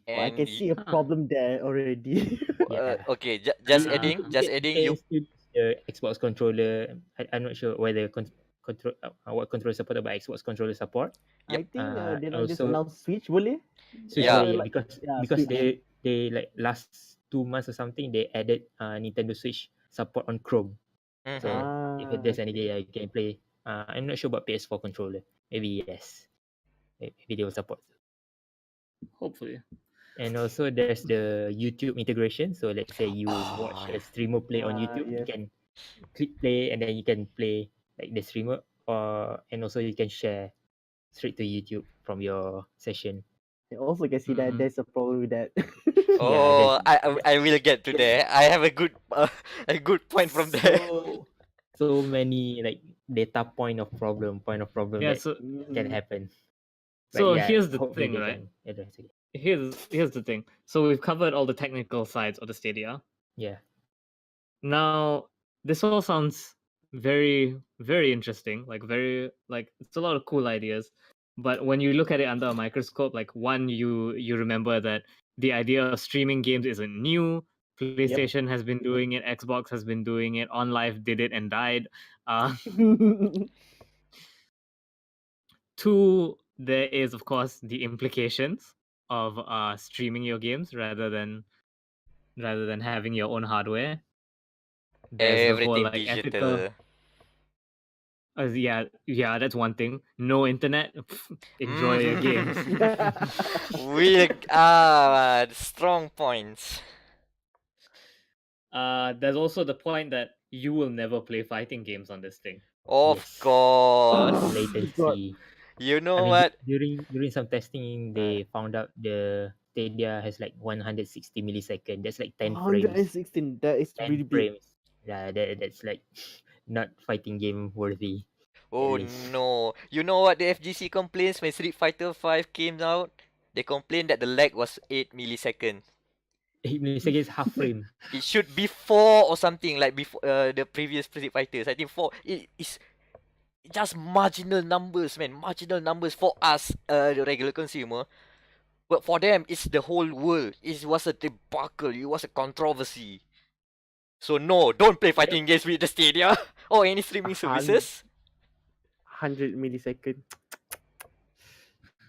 Well, I And can see a problem there already. Yeah. okay, just Yeah. adding, just adding. You still use the Xbox controller. I'm not sure whether control what controller supported by Xbox controller support. I think they not just also- announce Switch, boleh? Switch Yeah. boleh, Like- because Switch. they like last 2 months or something, they added Nintendo Switch support on Chrome. Mhm. So if there's any okay. day you can play. I'm not sure about PS4 controller. Maybe yes. Maybe they will support. Hopefully. And also there's the YouTube integration. So let's say you watch a streamer play on YouTube, you yes. can click play, and then you can play like the streamer, and also you can share straight to YouTube from your session. I also can see that Mhm. there's a problem with that. Oh, that's- I will get to there. I have a good point from there. So many like data point of problem Yeah, that so can Mhm. happen. So yeah, here's the hopefully thing, they right? can address it. Here's the thing. So we've covered all the technical sides of the Stadia. Yeah. Now, this all sounds very, very interesting. Like it's a lot of cool ideas. But when you look at it under a microscope, like one, you remember that the idea of streaming games isn't new. PlayStation has been doing it. Xbox has been doing it. OnLive did it and died. Two, there is of course the implications of streaming your games rather than having your own hardware. There's the whole Everything like ethical. digital. Yeah, that's one thing. No internet, enjoy your games. Strong points. There's also the point that you will never play fighting games on this thing. Of Yes. course. God. Latency. You I know mean, what? during some testing, they found out the Stadia has like 160 millisecond. That's like 10 frames. 116. That is 10 really big. frames. Yeah, that's like not fighting game worthy. Oh least. no. You know what the FGC complains when Street Fighter 5 came out? They complained that the lag was 8 milliseconds. 8 milliseconds is half frame. It should be 4 or something like before the previous Street Fighters. I think 4. It is just marginal numbers, man. Marginal numbers for us, the regular consumer. But for them, it's the whole world. It was a debacle. It was a controversy. So no, don't play fighting games with the Stadia or any streaming services. 100 millisecond.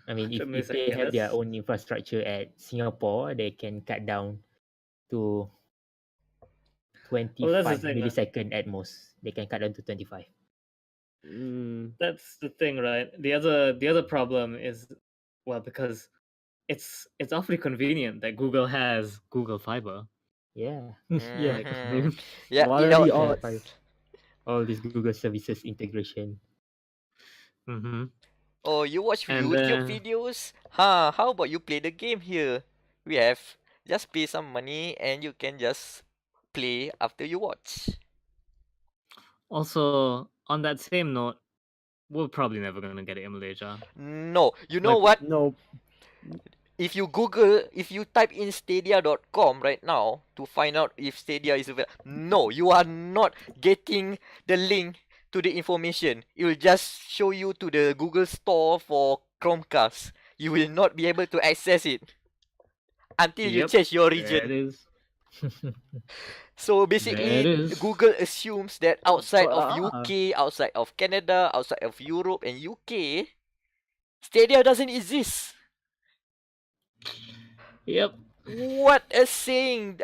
I mean, if 100 they have their milliseconds. own infrastructure at Singapore, they can cut down to 25 thing, millisecond at most. They can cut down to 25. That's the thing, right? The other problem is, well, because it's awfully convenient that Google has Google Fiber. Yeah. Yeah, like, Mhm. Yeah, What you are know, the Yeah, odds? all these Google services integration. mm-hmm. oh, you watch And YouTube videos? Huh, how about you play the game here? We have just pay some money and you can just play after you watch. also on that same note, we're probably never gonna get it in Malaysia. No, you know Like- what? No. If you type in stadia.com right now to find out if Stadia is available, no, you are not getting the link to the information. It will just show you to the Google Store for Chromecast. You will not be able to access it until you Yep, change your there it region. is. So There it basically, is. Google assumes that outside of Ah. UK, outside of Canada, outside of Europe and UK, Stadia doesn't exist. Yep. What a saying!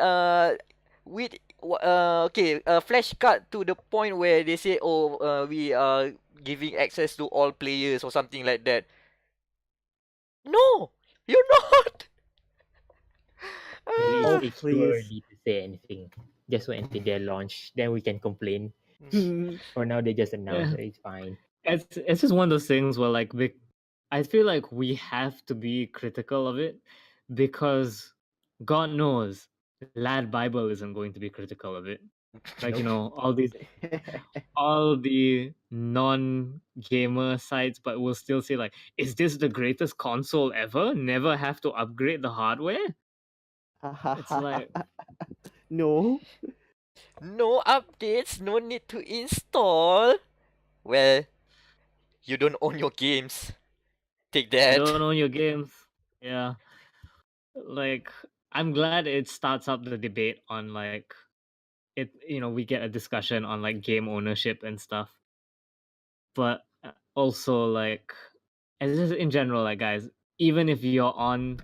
Flash cut to the point where they say, "Oh, we are giving access to all players" or something like that. No, you're not. Maybe Oh, it's too please. early to say anything. Just wait until their launch, then we can complain. Hmm. For now, they just announced Yeah. that it's fine. It's just one of those things where like I feel like we have to be critical of it because God knows Lad Bible isn't going to be critical of it. Like, you know, all the non-gamer sites, but will still say like, is this the greatest console ever? Never have to upgrade the hardware? It's like, No. No updates, no need to install. Well, you don't own your games. Take you that. don't own your games. Yeah. Like, I'm glad it starts up the debate on like it, you know, we get a discussion on like game ownership and stuff. But also like as just in general, like guys, even if you're on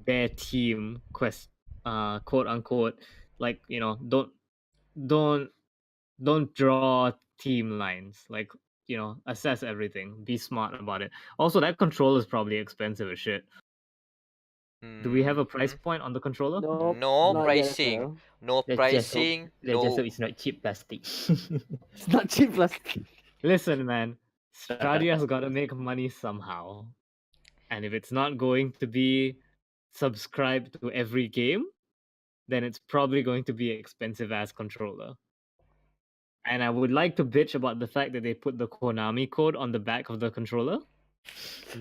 their team quote unquote, like, you know, don't draw team lines. Like, you know, assess everything. Be smart about it. Also, that controller is probably expensive as shit. Do we have a price point on the controller? Nope, No not pricing. Yet, no. No Let's just hope, pricing. let's just No. hope it's not cheap plastic. It's not cheap plastic. Listen, man, Stadia's got to make money somehow. And if it's not going to be subscribed to every game, then it's probably going to be expensive ass controller. And I would like to bitch about the fact that they put the Konami code on the back of the controller.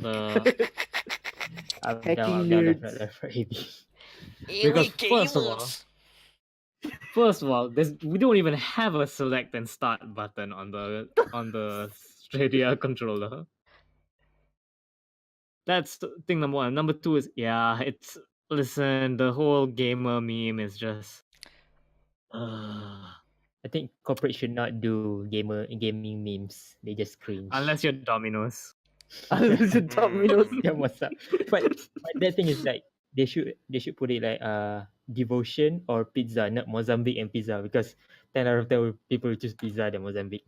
The Hacking down, nerds. left, right, AB. Because Because first of all, we don't even have a select and start button on the Stadia controller. That's thing number one. Number two is listen, the whole gamer meme is just I think corporate should not do gaming memes. They just cringe. unless you're Domino's. Unless it's Domino's. Yeah, what's up? But that thing is like they should put it like devotion or pizza, not Mozambique and pizza, because 10 out of 10 people will choose pizza than Mozambique.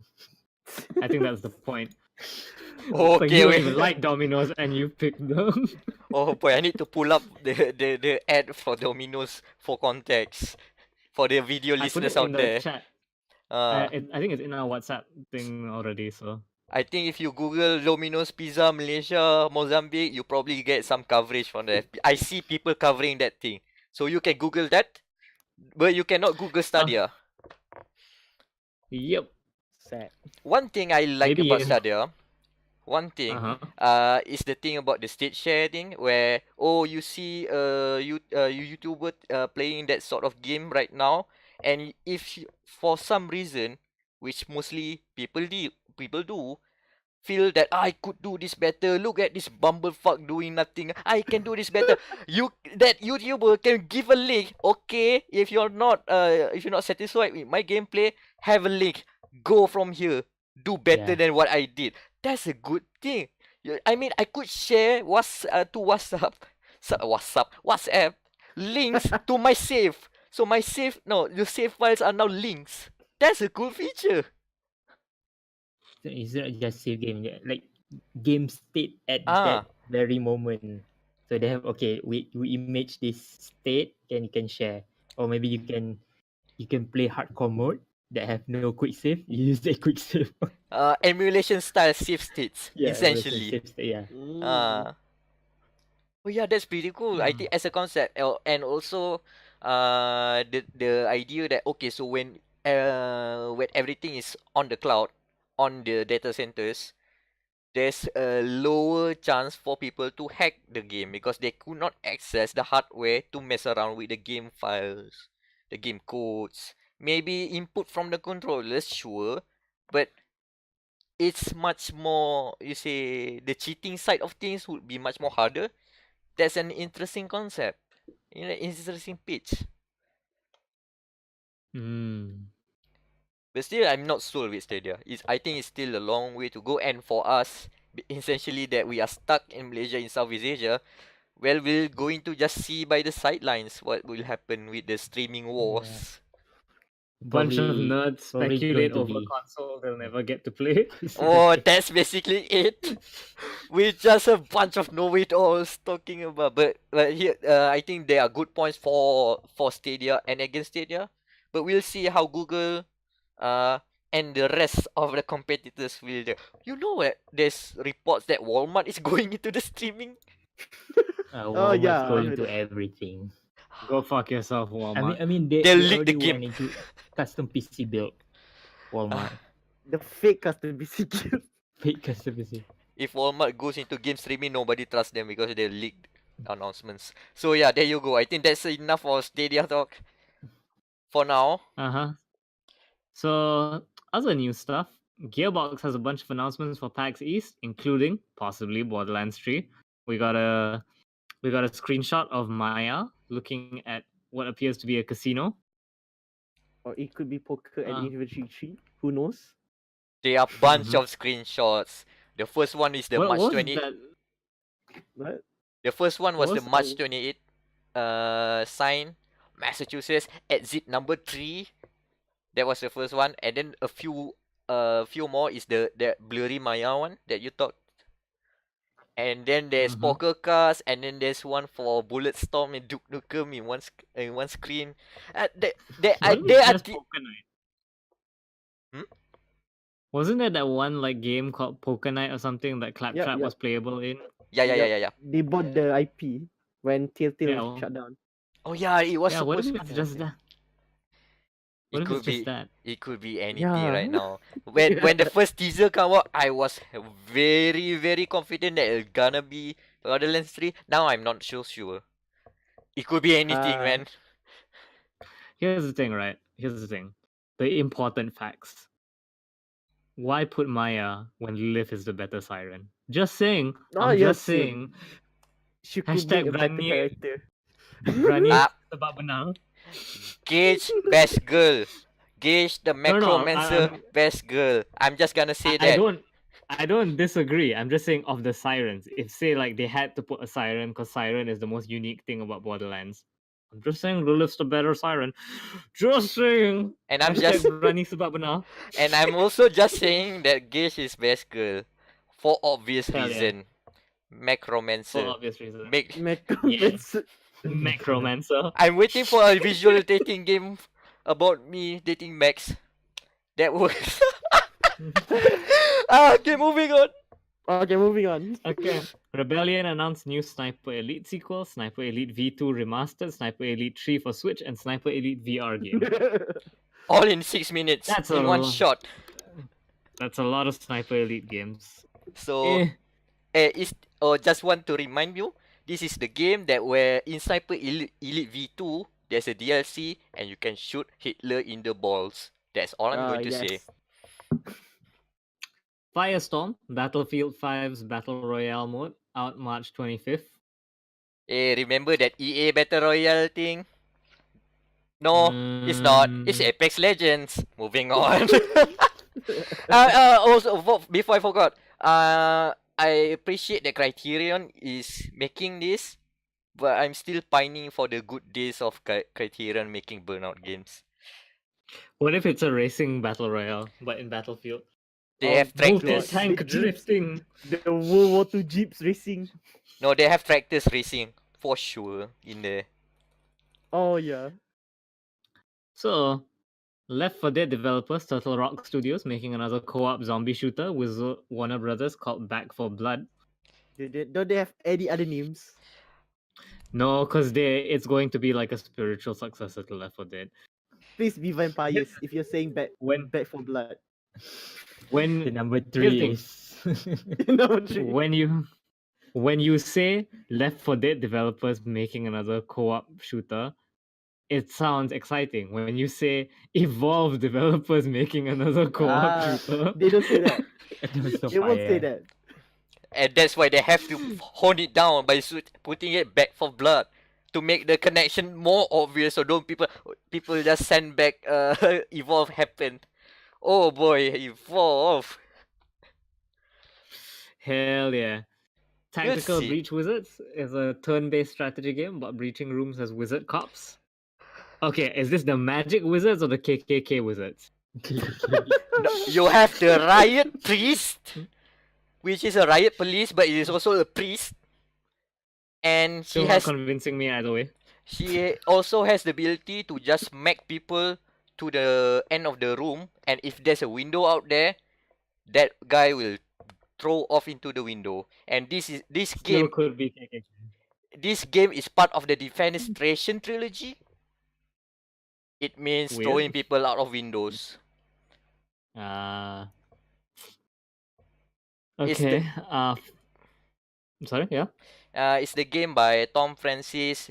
I think that's the point. Okay, Like, you don't wait. even like Domino's and you pick them. Oh boy, I need to pull up the ad for Domino's for context for the video I put listeners it in out the there. chat. Uh, I think it's in our WhatsApp thing already. So I think if you Google Domino's Pizza Malaysia Mozambique, you probably get some coverage from there. I see people covering that thing, so you can Google that, but you cannot Google Stadia. Yep. Sad. One thing I like Maybe about if- Stadia, one thing, is the thing about the stage share thing, where you see YouTuber playing that sort of game right now, and if for some reason, which mostly people do, feel that I could do this better. Look at this bumblefuck doing nothing. I can do this better. That YouTuber can give a link. Okay, if you're not satisfied with my gameplay, have a link. Go from here. Do better Yeah. than what I did. That's a good thing. I mean, I could share WhatsApp links to my save. So the save files are now links. That's a cool feature. So it's not just save game, like game state at Ah. that very moment. So they have we image this state and you can share, or maybe you can play hardcore mode that have no quick save. You use that quick save. Emulation style save states, Yeah, essentially. save state, yeah. Oh yeah, that's pretty cool. I think as a concept, and also the idea that okay, so when everything is on the cloud, on the data centers, there's a lower chance for people to hack the game because they could not access the hardware to mess around with the game files, the game codes. Maybe input from the controllers, sure, but it's much more, you say, the cheating side of things would be much more harder. That's an interesting concept. Interesting pitch. But still, I'm not sold with Stadia. I think it's still a long way to go. And for us, essentially that we are stuck in Malaysia, in Southeast Asia, well, we're going to just see by the sidelines what will happen with the streaming wars. Bunch of Probably- nerds probably speculate going to over be- console they'll never get to play. Oh, that's basically it. We're just a bunch of know-it-alls talking about. But here, I think there are good points for Stadia and against Stadia. But we'll see how Google and the rest of the competitors will do. You know what? There's reports that Walmart is going into the streaming. Walmart's yeah, I going heard to that. everything. Go fuck yourself, Walmart. I mean they They'll leak already the game. went into custom PC build. Walmart. The fake custom PC game. Paid custom PC. If Walmart goes into game streaming, nobody trusts them because they leaked announcements. So yeah, there you go. I think that's enough for Stadia talk for now. So, other new stuff. Gearbox has a bunch of announcements for PAX East, including possibly Borderlands 3. We got a screenshot of Maya looking at what appears to be a casino. Or it could be poker and Ah. inventory tree. Who knows? There are bunch of screenshots. The first one is the What March was 28th. that? What? The first one was What the was March the- 28th sign, Massachusetts, exit number 3. That was the first one, and then a few more is the blurry Maya one that you talked. And then there's Poker Cars, and then there's one for Bulletstorm and Duke Nukem in one screen. Wasn't They it are just Poker Night? Hmm? Wasn't there that one like game called Poker Night or something that Claptrap yeah. was playable in? yeah. They bought the IP when Telltale Yeah, well- shut down. Oh yeah, it was Yeah, what if supposed it's to. just that? What if It it's could be. just that? It could be anything Yeah. right now. When the first teaser come out, I was very, very confident that it's gonna be Borderlands 3. Now I'm not so sure. It could be anything, man. Here's the thing, right? Here's the thing. The important facts. Why put Maya when Lilith is the better siren? Just saying. Oh, I'm yes, just saying. She could Hashtag be a better berani- character. Berani Ah. sebab benar. Gage, best girl. Gage, the No, Macromancer, I'm- best girl. I'm just gonna say I that. I don't disagree. I'm just saying of the sirens. If say like they had to put a siren because siren is the most unique thing about Borderlands. I'm just saying Lilith's the better siren. Just saying. And I'm Hashtag just berani sebab benar. and I'm also just saying that Gage is best girl for obvious Hell yeah. reason. For Macromancer. obvious reasons. Macromancer. Macromancer. I'm waiting for a visual dating game about me dating Max. That works. Okay, moving on. Okay, moving on. Okay. Rebellion announced new Sniper Elite sequel, Sniper Elite V2 Remastered, Sniper Elite 3 for Switch, and Sniper Elite VR game. All in 6 minutes That's in a one lo- shot. That's a lot of Sniper Elite games. So, just want to remind you, this is the game that where in Sniper Elite V2, there's a DLC and you can shoot Hitler in the balls. That's all I'm going to say. Firestorm, Battlefield 5's Battle Royale mode, out March 25th. Remember that EA Battle Royale thing? No, it's not. It's Apex Legends. Moving on. Also, before I forgot, I appreciate that Criterion is making this, but I'm still pining for the good days of Criterion making Burnout games. What if it's a racing Battle Royale, but in Battlefield? They have tractors. Tank The Jeeps. drifting. The World War II Jeeps racing. No, they have tractors racing for sure in there. Oh yeah. So, Left 4 Dead developers Turtle Rock Studios making another co-op zombie shooter with Warner Brothers called Back 4 Blood. Don't they have any other names? No, because it's going to be like a spiritual successor to Left 4 Dead. Please be vampires if you're saying back When for blood. when The number Here's the 3 is Number 3. when you say Left 4 Dead developers making another co-op shooter, it sounds exciting. When you say Evolve developers making another co-op shooter, They don't say that. also They won't say fire. that. And that's why they have to hone it down by putting it Back for Blood to make the connection more obvious. So don't people just send back Evolve happen. Oh boy, Evolve. hell yeah. Tactical see. Breach Wizards is a turn-based strategy game about breaching rooms as wizard cops. Okay, is this the Magic Wizards or the KKK Wizards? No, you have the Riot Priest, which is a riot police, but it is also a priest. And Still not convincing me either way. she also has the ability to just smack people to the end of the room, and if there's a window out there, that guy will throw off into the window. And this Still could be KKK. This game is part of the Defenestration trilogy. It means Weird. throwing people out of windows. Okay. It's the- Sorry, yeah. It's the game by Tom Francis.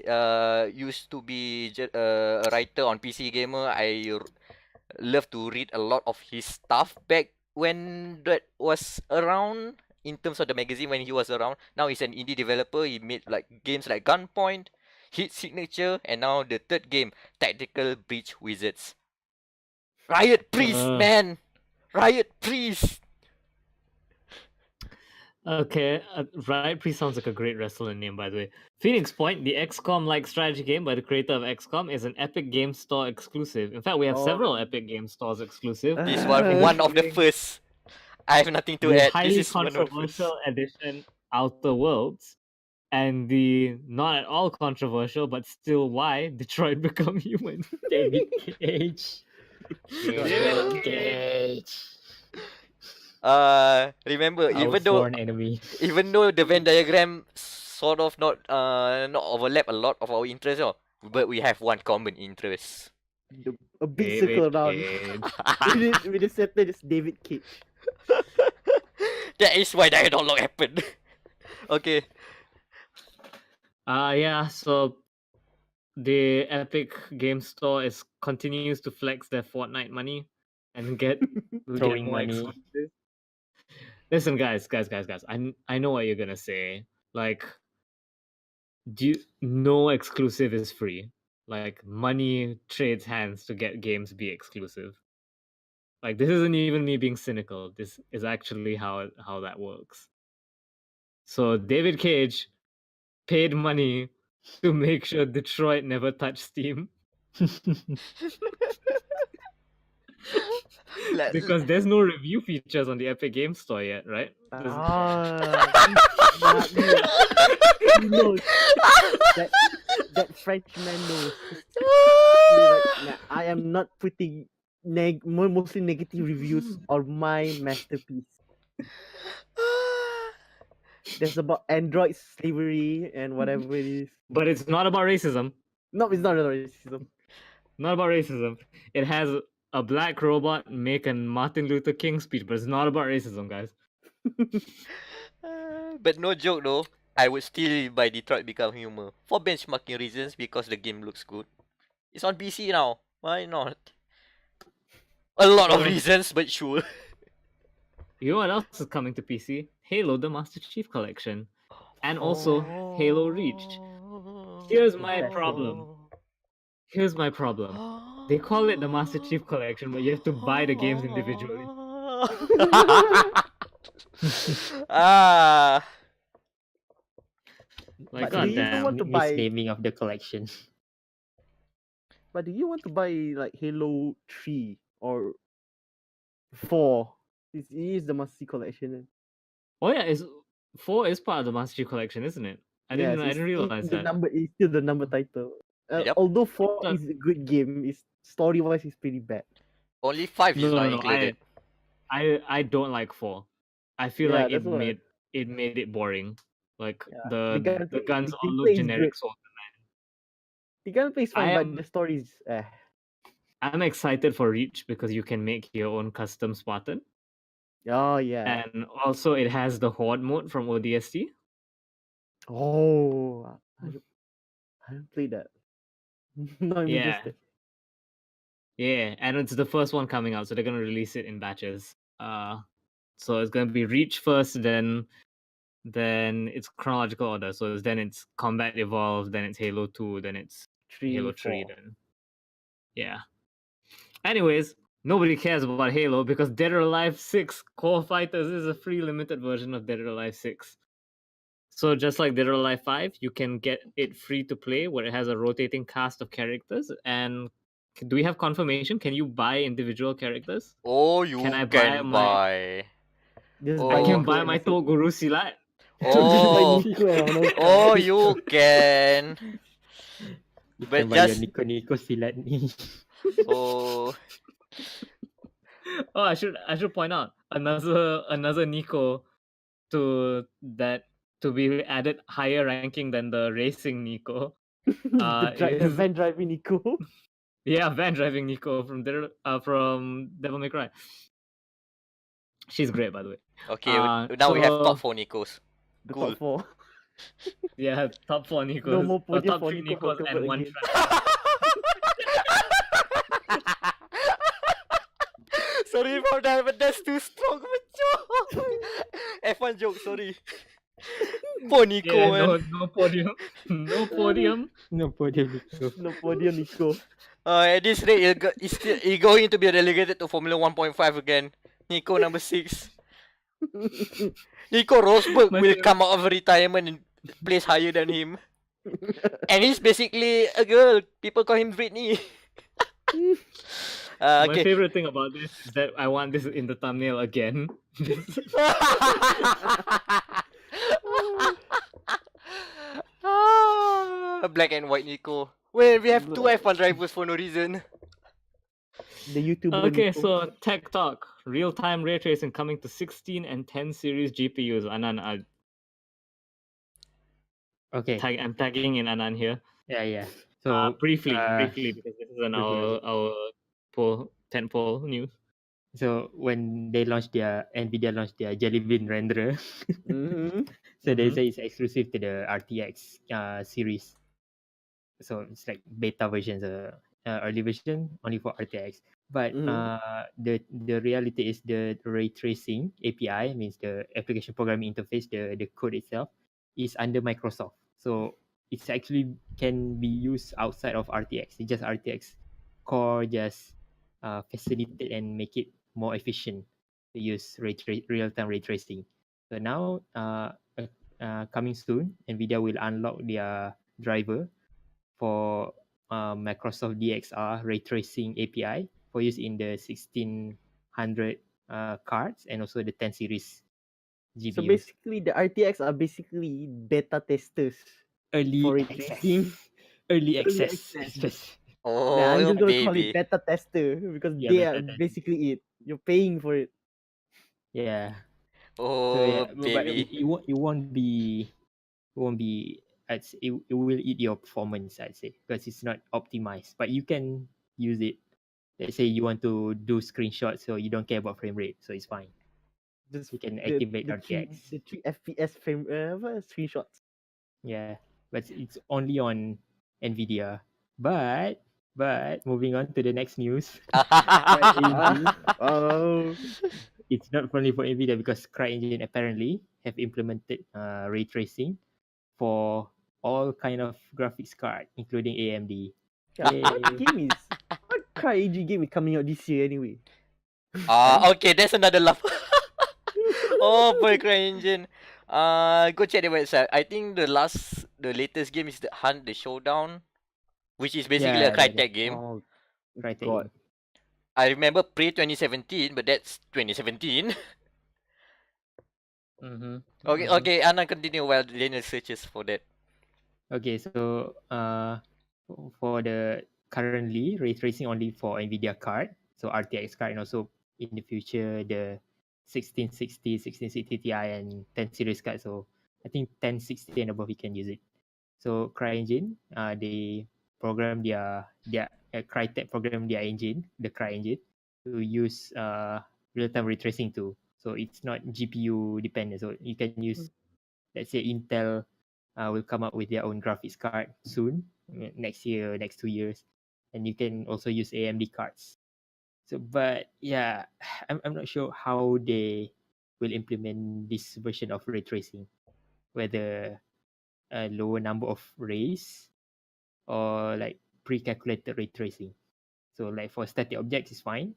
Used to be a writer on PC Gamer. I love to read a lot of his stuff back when that was around. In terms of the magazine when he was around. Now he's an indie developer. He made like games like Gunpoint, Hit Signature, and now the third game, Tactical Breach Wizards. Riot Priest, man! Riot Priest! Okay, Riot Priest sounds like a great wrestler name, by the way. Phoenix Point, the XCOM-like strategy game by the creator of XCOM, is an Epic Game Store exclusive. In fact, we have several Epic Game Stores exclusive. This one of the first. I have nothing to The add. highly This is one of the first. controversial edition Outer Worlds, and the not at all controversial but still why Detroit Become Human. David Cage. David Cage. Remember, Our sworn enemy. even though the Venn diagram sort of not overlap a lot of our interests, but we have one common interest. A big circle around. with the center is David Cage. That is why dia.log happened. Okay. Yeah, so the Epic Game Store continues to flex their Fortnite money and get Throwing more money. exclusives. Listen, guys. I know what you're gonna say. Like, no exclusive is free. Like, money trades hands to get games be exclusive. Like, this isn't even me being cynical. This is actually how that works. So David Cage paid money to make sure Detroit never touched Steam. Because there's no review features on the Epic Game Store yet, right? He knows. That Frenchman knows. I am not putting mostly negative reviews on my masterpiece. That's about android slavery and whatever it is. But it's not about racism. No, it's not racism. Not about racism. It has a black robot make a Martin Luther King speech, but it's not about racism, guys. But no joke though, I would still buy Detroit Become Human for benchmarking reasons because the game looks good. It's on PC now. Why not? A lot of Yeah. reasons, but sure. You know what else is coming to PC? Halo: The Master Chief Collection, and also Halo Reach. Here's my problem. Here's my problem. They call it the Master Chief Collection, but you have to buy the games individually. Ah, Like, But do you goddamn. want to buy? Misnaming of the collection. But do you want to buy like Halo 3 or 4? It is the Master Chief Collection. Oh yeah, 4 is part of the Master Chief Collection, isn't it? I didn't it's realize the that. number. It's still the number title. Yep. Although 4 But- is a good game, it's story-wise is pretty bad. only 5 is not No, included. I don't like 4. I feel Yeah, like that's what- it made it boring. Like Yeah, the guns the all look gameplay is generic. great. So The gunplay is fine, I but am- the story is I'm excited for Reach because you can make your own custom Spartan, Oh yeah. and also it has the Horde mode from ODST. Oh, I don't play that. Not Yeah. interested. Yeah, and it's the first one coming out, so they're gonna release it in batches. So it's gonna be Reach first, then it's chronological order. So then it's Combat Evolved, then it's Halo 2, then it's 3, Halo 3, 4. then yeah. Anyways, nobody cares about Halo because Dead or Alive 6 Core Fighters is a free limited version of Dead or Alive 6. So just like Dead or Alive 5, you can get it free to play where it has a rotating cast of characters. And do we have confirmation? Can you buy individual characters? Oh, you Can I can buy buy. Just Oh. I can Nico buy and my Nasi- Toguru Silat. Just buy Oh, Nico and Honor- oh, you can. You But can buy just- your Nico silat ni. Oh, Oh, I should point out another Nico to be added higher ranking than the racing Nico. the is- van driving Nico. Yeah, van driving Nico from Devil May Cry. She's great, by the way. okay. Uh, Now we have so- top 4 Nikos. The Cool. top 4. Yeah, top 4 Nikos. No more or podium top for 3 Nico Nikos Convert and 1 again. track. Sorry for that, but that's too strong of a joke. F1 joke, sorry. Poor Nico, Yeah, man. no podium. No podium. No podium Nico. No podium Nico. At this rate, he's going to be relegated to Formula 1.5 again. Nico number 6. Nico Rosberg My will favorite- come out of retirement and place higher than him. And he's basically a girl. People call him Britney. My Okay. favorite thing about this is that I want this in the thumbnail again. Black and white Nico. Well, we have 2 F1 drivers for no reason. The YouTuber Okay, Nico. so Tech Talk. Real-time ray tracing coming to 16 and 10 series GPUs. Anan, Okay. I'm tagging in Anan here. Yeah. So Briefly, because this is an briefly. our tentpole news. so when they launched Nvidia launched their Jelly Bean renderer, Mhm. so they Mhm. say it's exclusive to the RTX series. So it's like beta versions, early version only for RTX. But the reality is the ray tracing API, means the application programming interface, the code itself is under Microsoft. So it's actually can be used outside of RTX. It's just RTX core just facilitate and make it more efficient to use real-time ray tracing. So now coming soon, Nvidia will unlock their driver for Microsoft DXR ray tracing API for use in the 1600 cards and also the 10 series GPUs. So basically, the RTX are basically beta testers. early for ray access. tracing. Early Early access. access. Oh, Nah, I'm just gonna call baby. it beta tester because Yeah, they beta are tester. basically it. You're paying for it. Yeah. So yeah, Oh, but baby. it won't be. It will eat your performance, I'd say, because it's not optimized. But you can use it. Let's say you want to do screenshots, so you don't care about frame rate, so it's fine. Just You can the activate the three RTX. the three FPS frame screenshots. Yeah, but it's only on Nvidia. But moving on to the next news. CryEngine, Oh, it's not only for Nvidia because CryEngine apparently have implemented ray tracing for all kind of graphics card, including AMD. yeah. Yay! What CryEngine game is coming out this year anyway? Okay, that's another laugh. Oh boy, CryEngine. Go check the website. I think the latest game is the Hunt the Showdown, which is basically a Yeah, Crytek game. Oh right. God. I remember pre 2017, but that's 2017. Mm-hmm. Okay, Anna, continue while Daniel searches for that. Okay, so for the currently ray tracing only for Nvidia card, so RTX card, and also in the future the 1660, 1660 Ti and 10 series card. So I think 1060 and above you can use it. So CryEngine, they program their Crytek program their engine, the CryEngine, to use real-time ray tracing too. So it's not GPU dependent. So you can use, let's say Intel will come up with their own graphics card soon, next year, next 2 years, and you can also use AMD cards. So, but yeah, I'm not sure how they will implement this version of ray tracing, whether a lower number of rays or like pre-calculated ray tracing. So like for static objects is fine,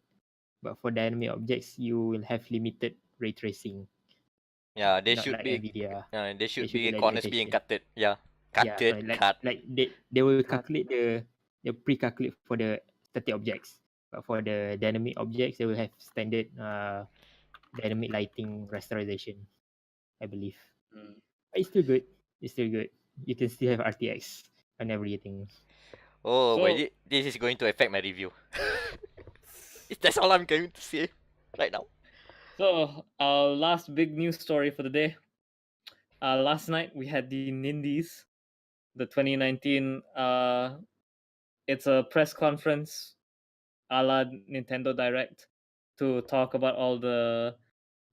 but for dynamic objects you will have limited ray tracing. Yeah, Not like Nvidia. there should Should be be corners being limitation. cutted. Yeah, Yeah, cutted, right. cut. Like they will calculate the pre-calculate for the static objects, but for the dynamic objects they will have standard dynamic lighting rasterization, I believe. But it's still good. It's still good. You can still have RTX and everything. Oh boy, So, this is going to affect my review. That's all I'm going to say right now. so our last big news story for the day. Last night we had the Nindies, the 2019. It's a press conference, a la Nintendo Direct, to talk about all the.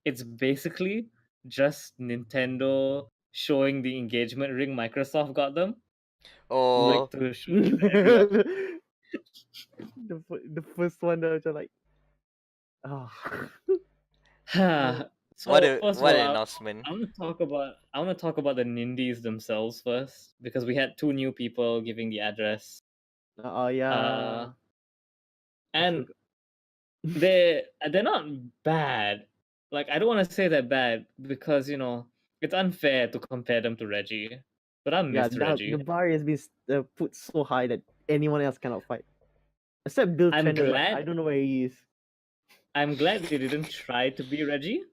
It's basically just Nintendo showing the engagement ring Microsoft got them, Oh, like to show to everyone. the first one that was like, oh. So first of what all, an announcement. I want to talk about the Nindies themselves first because we had two new people giving the address. Oh yeah. Uh, I and forgot. they're not bad. Like I don't want to say they're bad because it's unfair to compare them to Reggie. But I Yeah, miss Reggie. the bar has been put so high that anyone else cannot fight, except Bill I'm Trenner. But I glad don't know where he is. I'm glad they didn't try to be Reggie.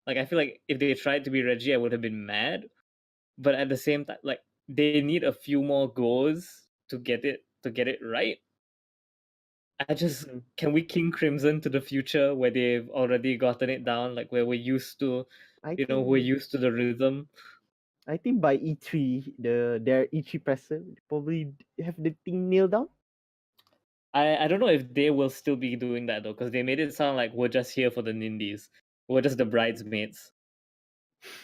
Like I feel like if they tried to be Reggie, I would have been mad. But at the same time, like they need a few more goes to get it right. I just can we King Crimson to the future where they've already gotten it down, like where we're used to, I we're think used to the rhythm. I think by E3, their E3 presser probably have the thing nailed down. I don't know if they will still be doing that though, because they made it sound like we're just here for the Nindies. We're just the bridesmaids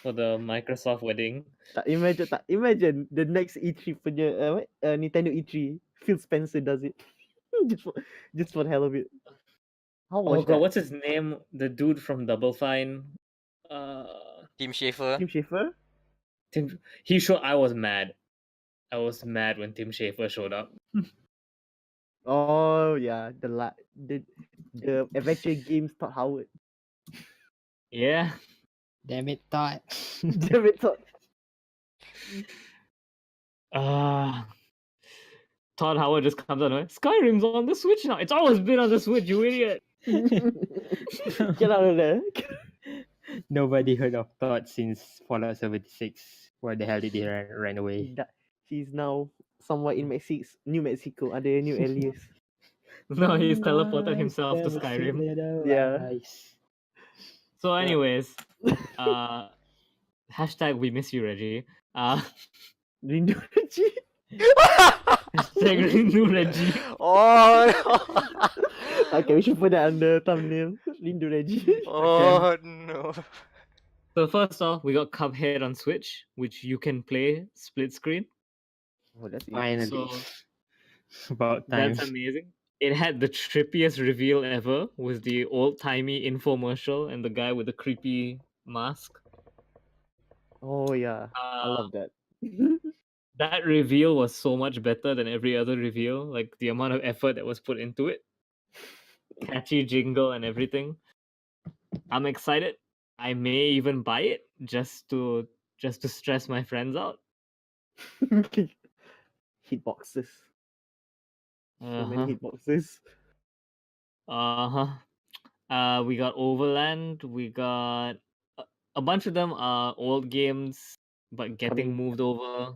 for the Microsoft wedding. Imagine the next E3 punya Nintendo E3, Phil Spencer does it. just for the hell of it. How Oh was god, that? what's his name? The dude from Double Fine. Tim Schafer. Tim Schafer? He showed. I was mad. I was mad when Tim Schafer showed up. Oh yeah, the adventure games Todd Howard. Yeah. Damn it, Todd. Damn it, Todd. Todd Howard just comes on. Skyrim's on the Switch now. It's always been on the Switch, you idiot. Get out of there. Nobody heard of Todd since Fallout 76. Where the hell did he run away? He's now somewhere in New Mexico. Ada a new alias. No, he's teleported himself to Skyrim. Yeah. Nice. So, anyways, hashtag we miss you, Reggie. Rindu Reggie. Hashtag Rindu Reggie. Oh, Okay, we should put that on the thumbnail. Rindu Reggie. oh no. So first off, we got Cuphead on Switch, which you can play split screen. Oh, that's Finally. So About time. that's amazing. It had the trippiest reveal ever with the old-timey infomercial and the guy with the creepy mask. Oh yeah, I Uh, love that. That reveal was so much better than every other reveal. Like the amount of effort that was put into it. Catchy jingle and everything. I'm excited. I may even buy it just to stress my friends out. Hitboxes. So Uh-huh. many hitboxes. We got Overland. We got a bunch of them are old games, but getting Coming- moved over.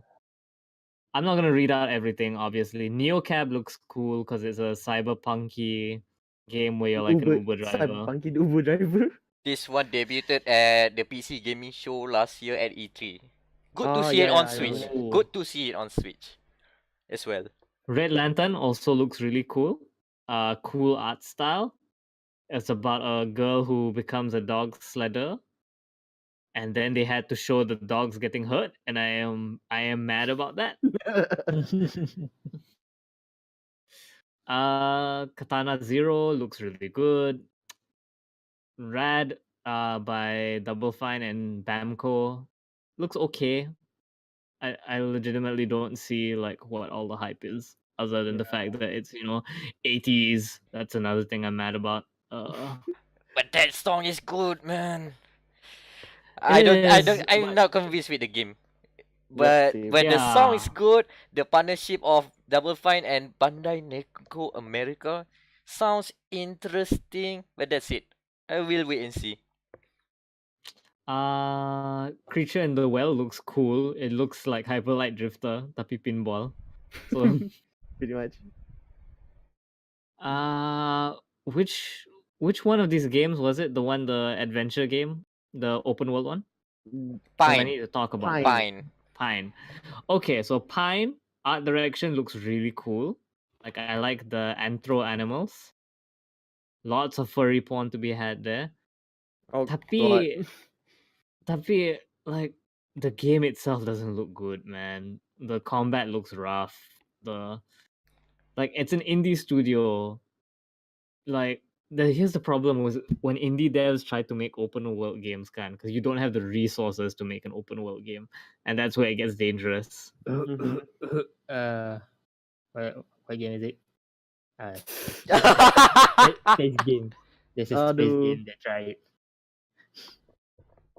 I'm not gonna read out everything. Obviously, Neocab looks cool because it's a cyberpunky game where you're like an Uber driver. Cyberpunky Uber driver. This one debuted at the PC gaming show last year at E3. Good to Oh, see it yeah, on I know Switch. that. Good to see it on Switch as well. Red Lantern also looks really cool. Cool art style. It's about a girl who becomes a dog sledder, and then they had to show the dogs getting hurt, and I am mad about that. Katana Zero looks really good. Rad by Double Fine and Bamco looks okay. I legitimately don't see like what all the hype is, other than the fact that it's 80s. That's another thing I'm mad about. But that song is good, man. is, I'm but- not convinced with the game. But same. when the song is Yeah. good, the partnership of Double Fine and Bandai Namco America sounds interesting. But that's it. I will wait and see. Creature in the Well looks cool. It looks like Hyper Light Drifter, tapi pinball. So Pretty much. which one of these games was it? The adventure game, the open world one? 'Cause I Pine. need to talk about Pine. that. Pine. Pine. Okay, so Pine art direction looks really cool. Like I like the anthro animals. Lots of furry porn to be had there. Oh, Tapi like the game itself doesn't look good, man. The combat looks rough. It's an indie studio. Here's the problem was when indie devs try to make open world games, because you don't have the resources to make an open world game, and that's where it gets dangerous. Mhm. What game is it? I Space game. There's a space Aduh. game that tried.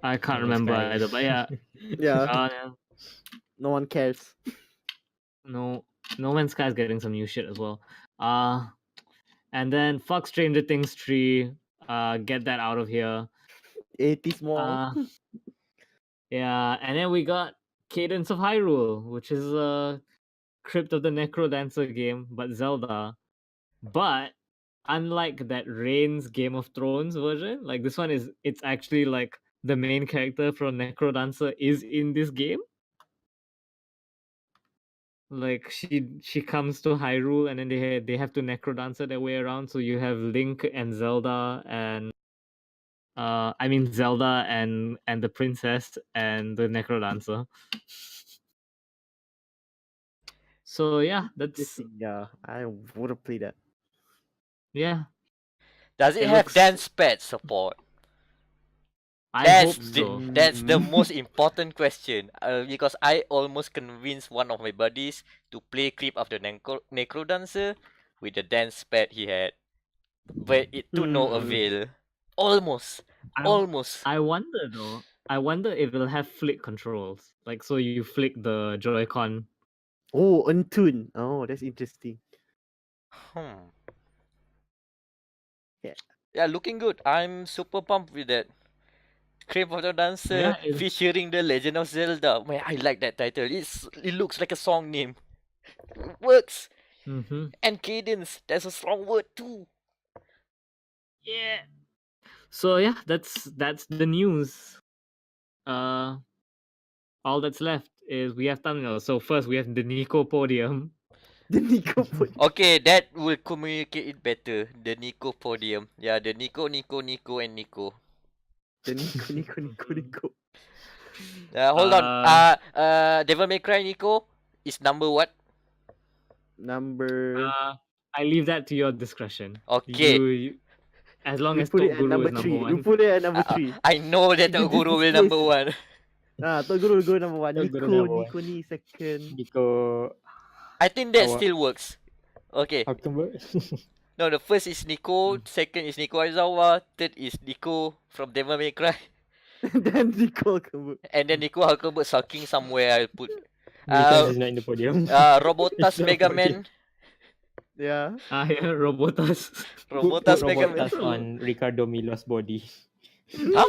I can't No Man's remember Sky. either, but yeah, Yeah, no one cares. No Man's Sky is getting some new shit as well. And then fuck Stranger Things 3. Get that out of here. 80s more. Yeah, and then we got Cadence of Hyrule, which is a Crypt of the Necrodancer game, but Zelda. But unlike that Reigns Game of Thrones version, like this one it's actually like the main character from Necrodancer is in this game. Like she comes to Hyrule and then they have to Necrodancer their way around. So you have Link and Zelda and Zelda and the princess and the Necrodancer. So yeah, that's Yeah, I would have played that. yeah. Does it It have looks- dance pad support? I That's hope the, so. that's the most important question. Because I almost convinced one of my buddies to play Crypt of the Necrodancer with the dance pad he had, but it to no avail. Almost. I wonder though. I wonder if it'll have flick controls. Like so you flick the Joy-Con. Oh, Untune. Oh, that's interesting. Yeah. Yeah, looking good. I'm super pumped with that. Crypt of the Dancer Yeah, it- featuring the Legend of Zelda. Man, I like that title. It looks like a song name. Works. Mm-hmm. And cadence. That's a strong word too. Yeah. So yeah, that's the news. All that's left is we have thumbnails. So first we have the Nico podium. The Nico put Okay, that will communicate it better. The Nico podium. Yeah, the Nico, and Nico. the Nico. Hold on. Devil May Cry Nico is number what? Number. I leave that to your discretion. Okay. You as long We as put Top it at Guru number is number 3. one. We put it at number 3. I know that You just Guru will number displace- one. Tok Guru will go number 1. Tok Guru number one. Nico ni second. Nico I think that Our- still works. Okay. October. No, the first is Nico, second is Nico Aizawa, third is Nico from Devil May Cry, Then Nico come. and then Nico Huckleberg sulking somewhere. I'll put Because he's not in the podium. Robottas It's not Mega podium. Man. Yeah. Yeah, Robottas. Robottas Put Mega Man. Robottas on Ricardo Milos' body. Huh?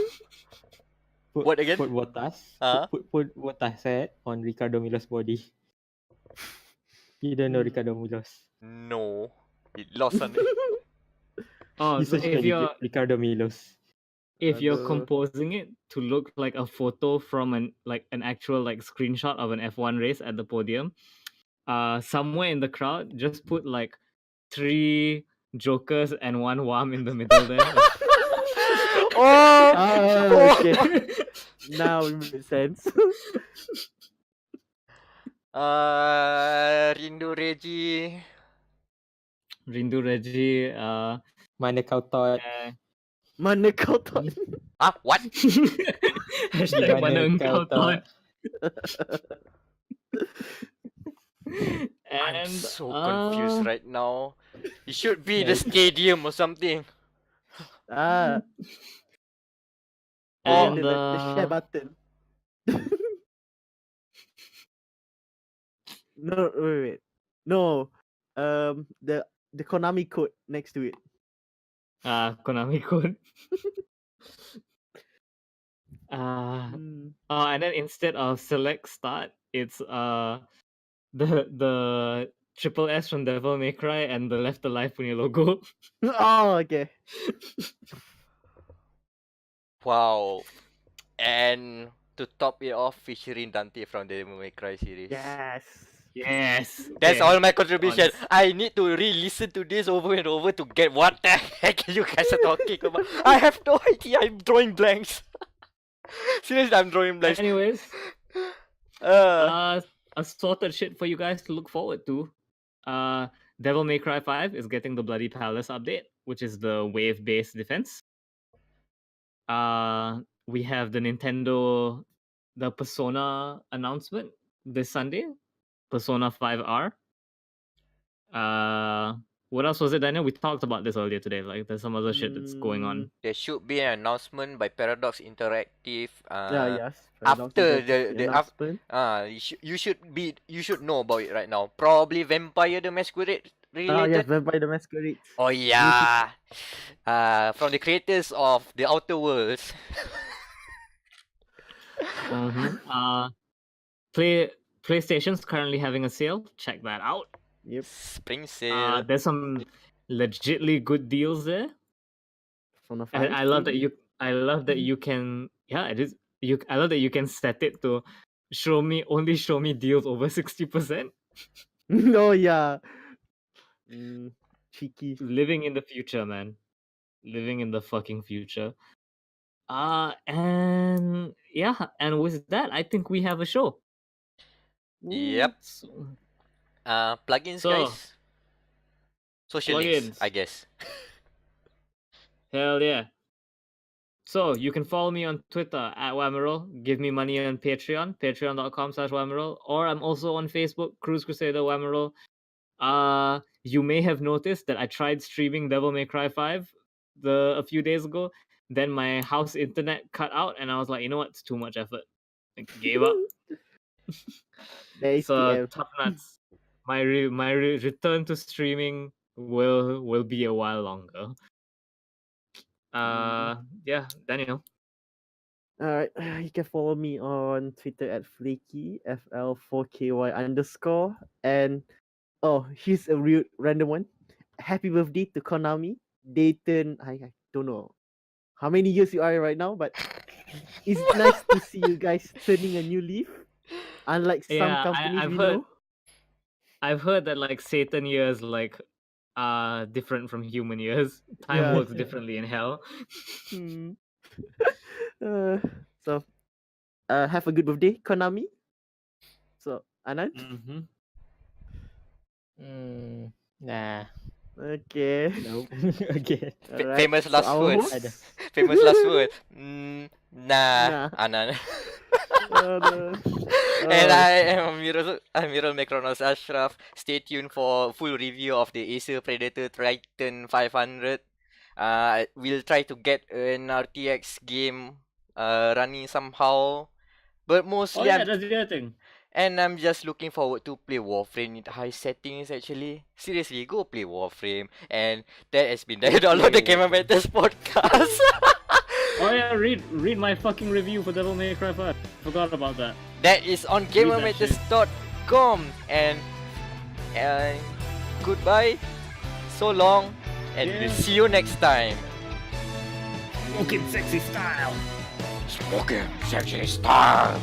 Put, What again? Put Robottas. Huh? Put Robottas head on Ricardo Milos' body. You don't know Ricardo Milos. No, it lost on Oh, He's so such if a you're Ricardo Milos. if you're Aduh. composing it to look like a photo from an actual screenshot of an F1 race at the podium, somewhere in the crowd just put 3 jokers and 1 Wam in the middle there. Oh, okay. Now it makes sense. Rindu Reggie. Rindu Reggie, Mana kau thought? Mana kau thought? What? Hashtag mana Mana engkau kau thought? I'm And so confused right now. It should be the Yes. stadium or something. Ah. And the share button. No, wait. No. The Konami code next to it. Konami code. Mm. And then instead of select start, it's the triple S from Devil May Cry and the Left Alive punya logo. Oh, okay. Wow. And to top it off, featuring Dante from the Devil May Cry series. Yes. Yes. That's okay. all my contribution. Honest. I need to re-listen to this over and over to get what the heck you guys are talking about. I have no idea. I'm drawing blanks. Seriously, I'm drawing blanks. Anyways, Uh, assorted shit for you guys to look forward to. Devil May Cry 5 is getting the Bloody Palace update, which is the wave-based defense. We have the Persona announcement this Sunday, Persona 5R. What else was it, Daniel? We talked about this earlier today. There's some other shit that's going on. there should be an announcement by Paradox Interactive. Yes. after the announcement. you should know about it right now. Probably Vampire the Masquerade related. Yes, Vampire the Masquerade. Oh yeah. From the creators of the Outer Worlds. PlayStation's currently having a sale. Check that out. Yep. Spring sale. There's some legitly good deals there. Persona 5, And I love that maybe? you can it is I love that you can set it to show me deals over 60%. No, yeah. Cheeky. Living in the future, man. Living in the fucking future. And with that, I think we have a show. Yep. So, Plugins, So, guys. Social links, plugins. I guess. Hell yeah. So you can follow me on Twitter at Wamerol. Give me money on Patreon, patreon.com/Wamerol. Or I'm also on Facebook, Cruise Crusader Wamerol. You may have noticed that I tried streaming Devil May Cry 5 a few days ago. Then my house internet cut out, and I was like, you know what? It's too much effort. I gave up. There is So TM. tough nuts. My return to streaming will be a while longer. Yeah, Daniel. Alright, you can follow me on Twitter at Flaky, FL4KY_. And here's a real random one. Happy birthday to Konami. Dayton, I don't know. how many years you are right now, but it's nice to see you guys turning a new leaf. Unlike some Yeah, companies I've we heard. know. I've heard that like Satan years like are different from human years. Time Yeah. works differently in hell. Hmm. So, have a good birthday, Konami. So, Anan. Mm-hmm. Nah. Okay. Nope. Okay. Alright. Famous so last our words. host- Famous last word. Nah, Nah. Anan. Uh, And uh, I am Amirul Macronos Ashraf. Stay tuned for full review of the Acer Predator Triton 500. We'll try to get an RTX game running somehow. But Oh mostly yeah, that's the other thing. I'm just looking forward to play Warframe in high settings actually. Seriously, go play Warframe. And that has been Dia.log, the Gamer Matters podcast. Oh yeah, read my fucking review for Devil May Cry 5. Forgot about that. That is on Read that gamermatters.com. And goodbye. So long. And we'll Yeah. see you next time. Smoking sexy style. Smoking sexy style.